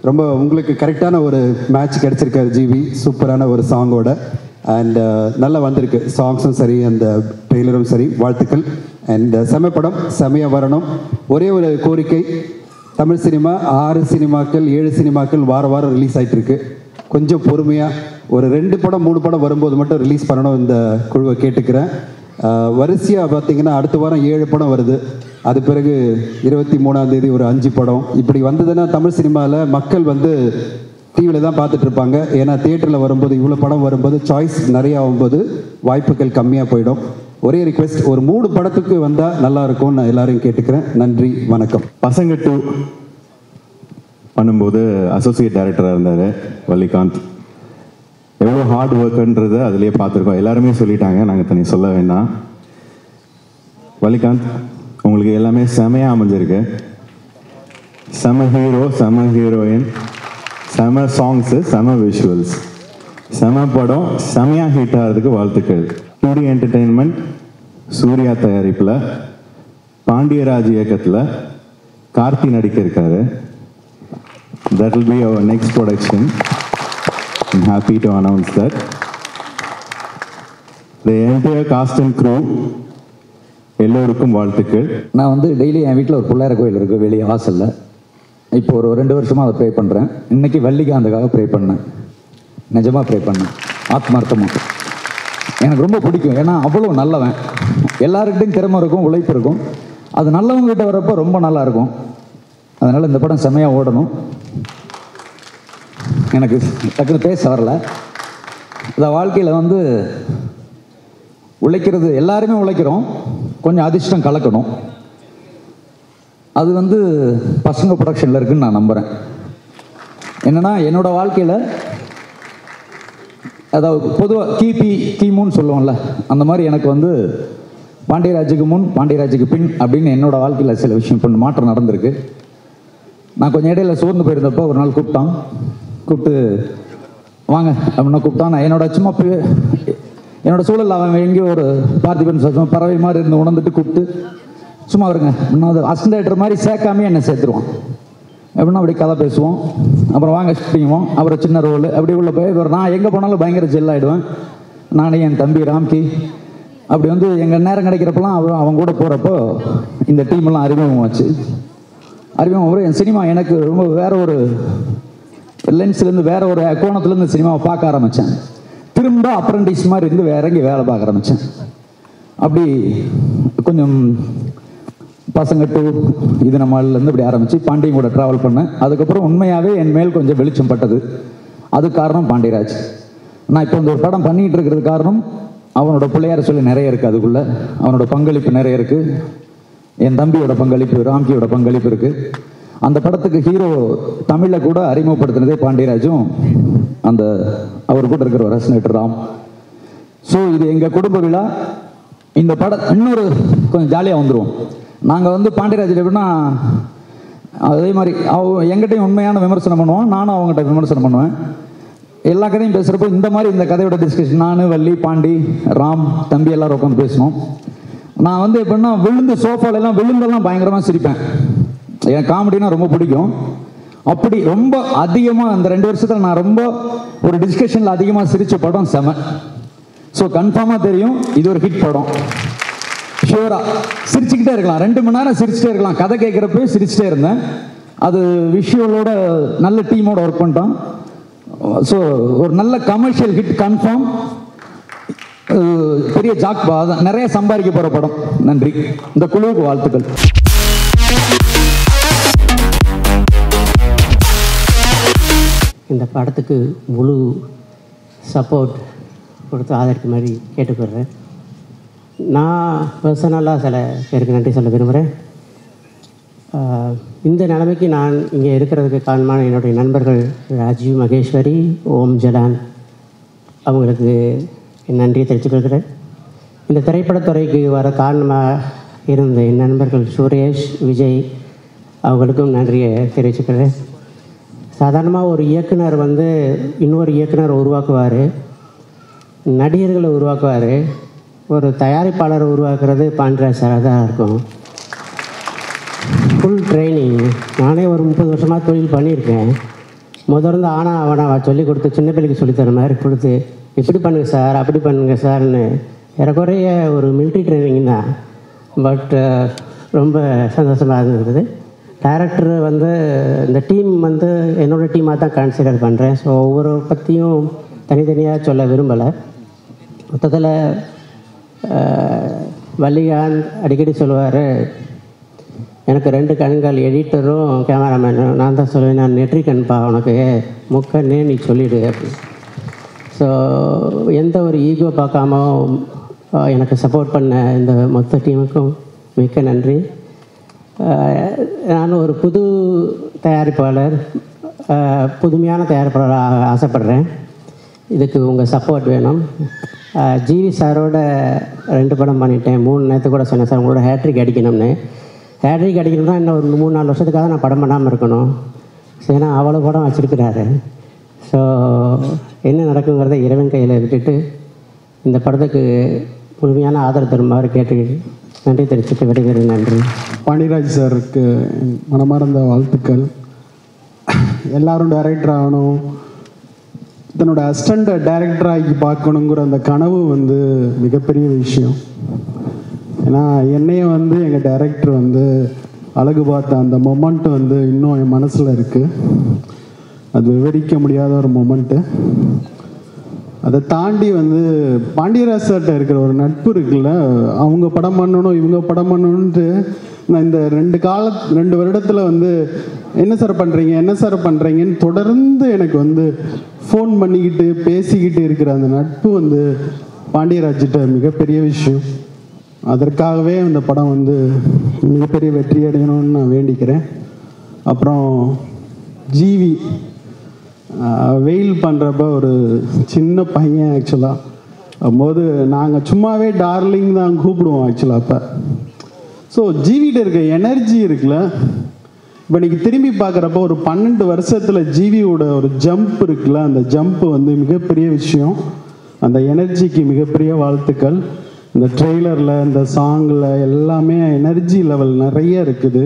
ரொம்ப உங்களுக்கு கரெக்டான ஒரு மேட்ச் கிடச்சிருக்காரு ஜிவி, சூப்பரான ஒரு சாங்கோட. அண்ட் நல்லா வந்திருக்கு சாங்ஸும் சரி, அந்த ட்ரெய்லரும் சரி. வாழ்த்துக்கள். அண்ட் செம்ம படம், செம்மையாக வரணும். ஒரே ஒரு கோரிக்கை, தமிழ் சினிமா 6 சினிமாக்கள் 7 சினிமாக்கள் வாரம் ரிலீஸ் ஆகிட்டுருக்கு. கொஞ்சம் பொறுமையாக ஒரு 2 படம் 3 படம் வரும்போது மட்டும் ரிலீஸ் பண்ணணும் இந்த குழுவை கேட்டுக்கிறேன். வரிசையாக பார்த்தீங்கன்னா அடுத்த வாரம் 7 படம் வருது. அது பிறகு 23ஆம் தேதி ஒரு 5 படம் இப்படி வந்ததுன்னா தமிழ் சினிமாவில் மக்கள் வந்து டிவியில் தான் பார்த்துட்டு இருப்பாங்க. ஏன்னா தியேட்டரில் வரும்போது இவ்வளோ படம் வரும்போது சாய்ஸ் நிறைய ஆகும்போது வாய்ப்புகள் கம்மியாக போயிடும். ஒரே ரிக்வெஸ்ட், ஒரு 3 படத்துக்கு வந்தால் நல்லா இருக்கும்னு நான் எல்லாரையும் கேட்டுக்கிறேன். நன்றி, வணக்கம். பசங்க 2 பண்ணும்போது அசோசியேட் டைரக்டராக இருந்தார் வள்ளிகாந்த். எவ்வளோ ஹார்ட் ஒர்க்குன்றதை அதிலே பார்த்துருக்கோம். எல்லாருமே சொல்லிட்டாங்க, நாங்கள் தனி சொல்ல வேண்டாம். வள்ளிகாந்த் உங்களுக்கு எல்லாமே செமையாக அமைஞ்சிருக்கு. செம ஹீரோ, செம ஹீரோயின், செம சாங்ஸு, செம விஷுவல்ஸ், செம படம், செமையாக ஹிட் ஆகிறதுக்கு வாழ்த்துக்கள். 2D என்டர்டெயின்மெண்ட் சூர்யா தயாரிப்பில் பாண்டியராஜ் இயக்கத்தில் கார்த்தி நடிக்க இருக்காரு. That will be our next production. I'm happy to announce that. The entire cast and crew எல்லோருக்கும் வாழ்த்துக்கள். நான் வந்து டெய்லி என் வீட்டில் ஒரு பிள்ளையார் கோயில் இருக்குது வெளியே வாசலில். இப்போ ஒரு 2 வருஷமாக அதை ப்ரே பண்ணுறேன். இன்றைக்கி வள்ளிகாந்துக்காக ப்ரே பண்ணேன். நிஜமாக ப்ரே பண்ணேன், ஆத்மார்த்தமாக. எனக்கு ரொம்ப பிடிக்கும், ஏன்னா அவ்வளோ நல்லவன். எல்லாருக்கிட்டையும் திறமை இருக்கும், உழைப்பு இருக்கும். அது நல்லவங்ககிட்ட வரப்போ ரொம்ப நல்லாயிருக்கும். அதனால் இந்த படம் செம்மையாக ஓடணும். எனக்கு டக்குன்னு பேச வரல. இந்த வாழ்க்கையில் வந்து உழைக்கிறது, எல்லாருமே உழைக்கிறோம், கொஞ்சம் அதிர்ஷ்டம் கலக்கணும். அது வந்து பசங்க ப்ரொடக்ஷனில் இருக்குதுன்னு நான் நம்புகிறேன். என்னென்னா என்னோடய வாழ்க்கையில், அதாவது பொதுவாக கிமுன்னு சொல்லுவோம்ல, அந்த மாதிரி எனக்கு வந்து பாண்டியராஜுக்கு முன் பாண்டியராஜுக்கு பின் அப்படின்னு என்னோடய வாழ்க்கையில் சில விஷயம் இப்போ மாற்றம் நடந்திருக்கு. நான் கொஞ்சம் இடையில சோர்ந்து போயிருந்தப்போ ஒரு நாள் கூப்பிட்டு வாங்க அப்படின்னா கூப்பிட்டான். நான் என்னோடய சூழல் அவன் எங்கேயோ ஒரு பார்த்திபன் சத்தம் பறவை மாதிரி இருந்து உணர்ந்துட்டு கூப்பிட்டு சும்மா வருங்க அப்படின்னா, அது அசிஸ்டன்ட் டைரக்டர் மாதிரி சேர்க்காமே என்னை சேர்த்துருவான். எப்படின்னா அப்படி கதை பேசுவோம், அப்புறம் வாங்க ஷூட்டிங்குவோம், அப்புறம் சின்ன ரோல் அப்படி உள்ள போய் நான் எங்கே போனாலும் பயங்கர ஜெல் ஆகிடுவேன். நானே என் தம்பி ராம்கி அப்படி வந்து எங்கள் நேரம் கிடைக்கிறப்பெல்லாம் அவன் கூட போகிறப்போ இந்த டீமெல்லாம் அறிமுகமாச்சு. அறிமுகம் என் சினிமா எனக்கு ரொம்ப வேற ஒரு லென்ஸ்லேருந்து, வேற ஒரு கோணத்துலேருந்து சினிமாவை பார்க்க ஆரம்பித்தேன். திரும்ப அப்ரண்டிஸ் மாதிரி இருந்து இறங்கி வேலை பார்க்க ஆரம்பித்தேன். அப்படி கொஞ்சம் பசங்க 2 இது நம்மலேருந்து இப்படி ஆரம்பித்து பாண்டியன் கூட ட்ராவல் பண்ணேன். அதுக்கப்புறம் உண்மையாகவே என் மேல் கொஞ்சம் வெளிச்சம் பட்டது. அதுக்கு காரணம் பாண்டியராஜ். நான் இப்போ இந்த ஒரு படம் பண்ணிகிட்டு இருக்கிறது காரணம் அவனோட பிள்ளையார சொல்லி நிறைய இருக்குது. அதுக்குள்ளே அவனோட பங்களிப்பு நிறைய இருக்குது. என் தம்பியோட பங்களிப்பு, ராம்கியோட பங்களிப்பு இருக்குது. அந்த படத்துக்கு ஹீரோ தமிழில் கூட அறிமுகப்படுத்தினதே பாண்டியராஜும் அந்த அவர் கூட இருக்கிற ரசனேட்டர் ராம். ஸோ இது எங்கள் குடும்ப விழா. இந்த படம் இன்னொரு கொஞ்சம் ஜாலியாக வந்துடுவோம். நாங்கள் வந்து பாண்டியராஜ் எப்படின்னா அதே மாதிரி எங்கிட்டையும் உண்மையான விமர்சனம் பண்ணுவோம், நானும் அவங்ககிட்ட விமர்சனம் பண்ணுவேன். எல்லா கதையும் பேசுகிறப்போ இந்த மாதிரி இந்த கதையோட டிஸ்கஷன் நான், வள்ளி, பாண்டி, ராம், தம்பி எல்லோரும் உட்காந்து பேசணும். நான் வந்து எப்படின்னா சோஃபாலெல்லாம் விழுந்தெல்லாம் பயங்கரமாக சிரிப்பேன். எனக்கு காமெடினா ரொம்ப பிடிக்கும். அப்படி ரொம்ப அதிகமாக அந்த 2 வருஷத்தில் நான் ரொம்ப ஒரு டிஸ்கஷனில் அதிகமாக சிரித்த படம் செம. ஸோ கன்ஃபார்மாக தெரியும் இது ஒரு ஹிட் படம். ஷியூராக சிரிச்சுக்கிட்டே இருக்கலாம், 2 மணி நேரம் சிரிச்சுட்டே இருக்கலாம். கதை கேட்குறப்ப சிரிச்சுட்டே இருந்தேன். அது விஷுவலோட நல்ல டீமோட ஒர்க் பண்ணிட்டோம். ஸோ ஒரு நல்ல கமர்ஷியல் ஹிட் கன்ஃபார்ம். பெரிய ஜாக்பா நிறைய சம்பாதிக்க போகிற படம். நன்றி. இந்த குழுவுக்கு வாழ்த்துக்கள். இந்த படத்துக்கு முழு சப்போர்ட் கொடுத்து ஆதரிக்க மாதிரி கேட்டுக்கிறேன். நான் பர்சனலாக சில பேருக்கு நன்றி சொல்ல விரும்புகிறேன். இந்த நிலைமைக்கு நான் இங்கே இருக்கிறதுக்கு காரணமான என்னுடைய நண்பர்கள் ராஜீவ், மகேஸ்வரி, ஓம் ஜலான், அவங்களுக்கு என் நன்றியை தெரிவித்துக்கொள்கிறேன். இந்த திரைப்படத்துறைக்கு வர காரணமாக இருந்த என் நண்பர்கள் சுரேஷ், விஜய், அவங்களுக்கும் நன்றியை தெரிவிச்சுக்கிறேன். சாதாரணமாக ஒரு இயக்குனர் வந்து இன்னொரு இயக்குனர் உருவாக்குவார், நடிகர்களை உருவாக்குவார். ஒரு தயாரிப்பாளரை உருவாக்குறது பாண்டியராஜ் சாராக தான் இருக்கும். Full training. நானே ஒரு 30 வருஷமாக தொழில் பண்ணியிருக்கேன். முதல்ல ஆனால் அவனை சொல்லி கொடுத்து சின்ன பிள்ளைக்கு சொல்லித்தர மாதிரி கொடுத்து இப்படி பண்ணுங்க சார், அப்படி பண்ணுங்க சார்னு ஏறக்குறைய ஒரு மிலிட்ரி ட்ரைனிங் தான். பட் ரொம்ப சந்தோஷமாக இருந்தது. டைரக்டர் வந்து இந்த டீம் வந்து என்னோடய டீமாக தான் கன்சிடர் பண்ணுறேன். ஸோ ஒவ்வொரு பற்றியும் தனித்தனியாக சொல்ல விரும்பலை. மொத்தத்தில் வள்ளிகாந்த் அடிக்கடி சொல்லுவார், எனக்கு 2 கண்கள், எடிட்டரும் கேமராமேனும். நான் தான் சொல்லுவேன், நான் நெற்றிக்கண்பா, உனக்கு முக்கண்ணே நீ சொல்லிவிடு அப்படின்னு. ஸோ எந்த ஒரு ஈகோ பார்க்காம எனக்கு சப்போர்ட் பண்ண இந்த மொத்த டீமுக்கும் மிக்க நன்றி. நான் ஒரு புது தயாரிப்பாளர், புதுமையான தயாரிப்பாளராக ஆசைப்பட்றேன். இதுக்கு உங்கள் சப்போர்ட் வேணும். ஜிவி சாரோட 2 படம் பண்ணிட்டேன். 3 நேரத்து கூட சொன்னேன் சார், உங்களோட ஹேட்ரிக் அடிக்கணும்னு. ஹேட்ரிக் அடிக்கணும்னா இன்னும் ஒரு 3-4 வருஷத்துக்காக நான் படம் பண்ணாமல் இருக்கணும். ஏன்னா அவ்வளோ படம் வச்சுருக்கிறாரு. ஸோ என்ன நடக்குங்கிறத இறைவன் கையில் விட்டுட்டு இந்த படத்துக்கு முழுமையான ஆதரவு தருமாறு கேட்டு நன்றி தெரிவிச்சுட்டு விடைபெறும். நன்றி. பாண்டியராஜ் சாருக்கு மனமார்ந்த வாழ்த்துக்கள். எல்லாரும் டைரக்டர் ஆகணும், தன்னோட அசிஸ்டண்ட்டை டைரக்டராகி பார்க்கணுங்கிற அந்த கனவு வந்து மிகப்பெரிய விஷயம். ஏன்னா என்னையே வந்து எங்கள் டைரக்டர் வந்து அழகு பார்த்த அந்த மொமெண்ட் வந்து இன்னும் என் மனசில் இருக்குது. அது விவரிக்க முடியாத ஒரு மொமெண்ட்டு. அதை தாண்டி வந்து பாண்டியராஜ் சார்கிட்ட இருக்கிற ஒரு நட்பு இருக்குல்ல, அவங்க படம் பண்ணணும் இவங்க படம் பண்ணணுன்ட்டு நான் இந்த 2 வருடத்தில் வந்து என்ன சார் பண்ணுறீங்கன்னு தொடர்ந்து எனக்கு வந்து ஃபோன் பண்ணிக்கிட்டு பேசிக்கிட்டு இருக்கிற அந்த நட்பு வந்து பாண்டியராஜ்கிட்ட மிகப்பெரிய விஷயம். அதற்காகவே அந்த படம் வந்து மிகப்பெரிய வெற்றி அடையணும்னு நான் வேண்டிக்கிறேன். அப்புறம் ஜிவி வெயில் பண்ணுறப்ப ஒரு சின்ன பையன் ஆக்சுவலாக போது நாங்கள் சும்மாவே டார்லிங் தான் கூப்பிடுவோம் ஆக்சுவலாக. அப்போ ஸோ ஜிவிகிட்ட இருக்க எனர்ஜி இருக்குல்ல, இப்போ இன்றைக்கி திரும்பி பார்க்குறப்ப ஒரு 12 வருஷத்தில் ஜிவியோட ஒரு ஜம்ப் இருக்குல்ல, அந்த ஜம்ப்பு வந்து மிகப்பெரிய விஷயம். அந்த எனர்ஜிக்கு மிகப்பெரிய வாழ்த்துக்கள். இந்த ட்ரெய்லரில் இந்த சாங்கில் எல்லாமே எனர்ஜி லெவல் நிறைய இருக்குது.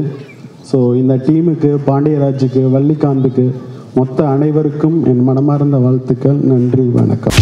ஸோ இந்த டீமுக்கு, பாண்டியராஜுக்கு, வள்ளிகாந்துக்கு, மொத்த அனைவருக்கும் என் மனமார்ந்த வாழ்த்துக்கள். நன்றி, வணக்கம்.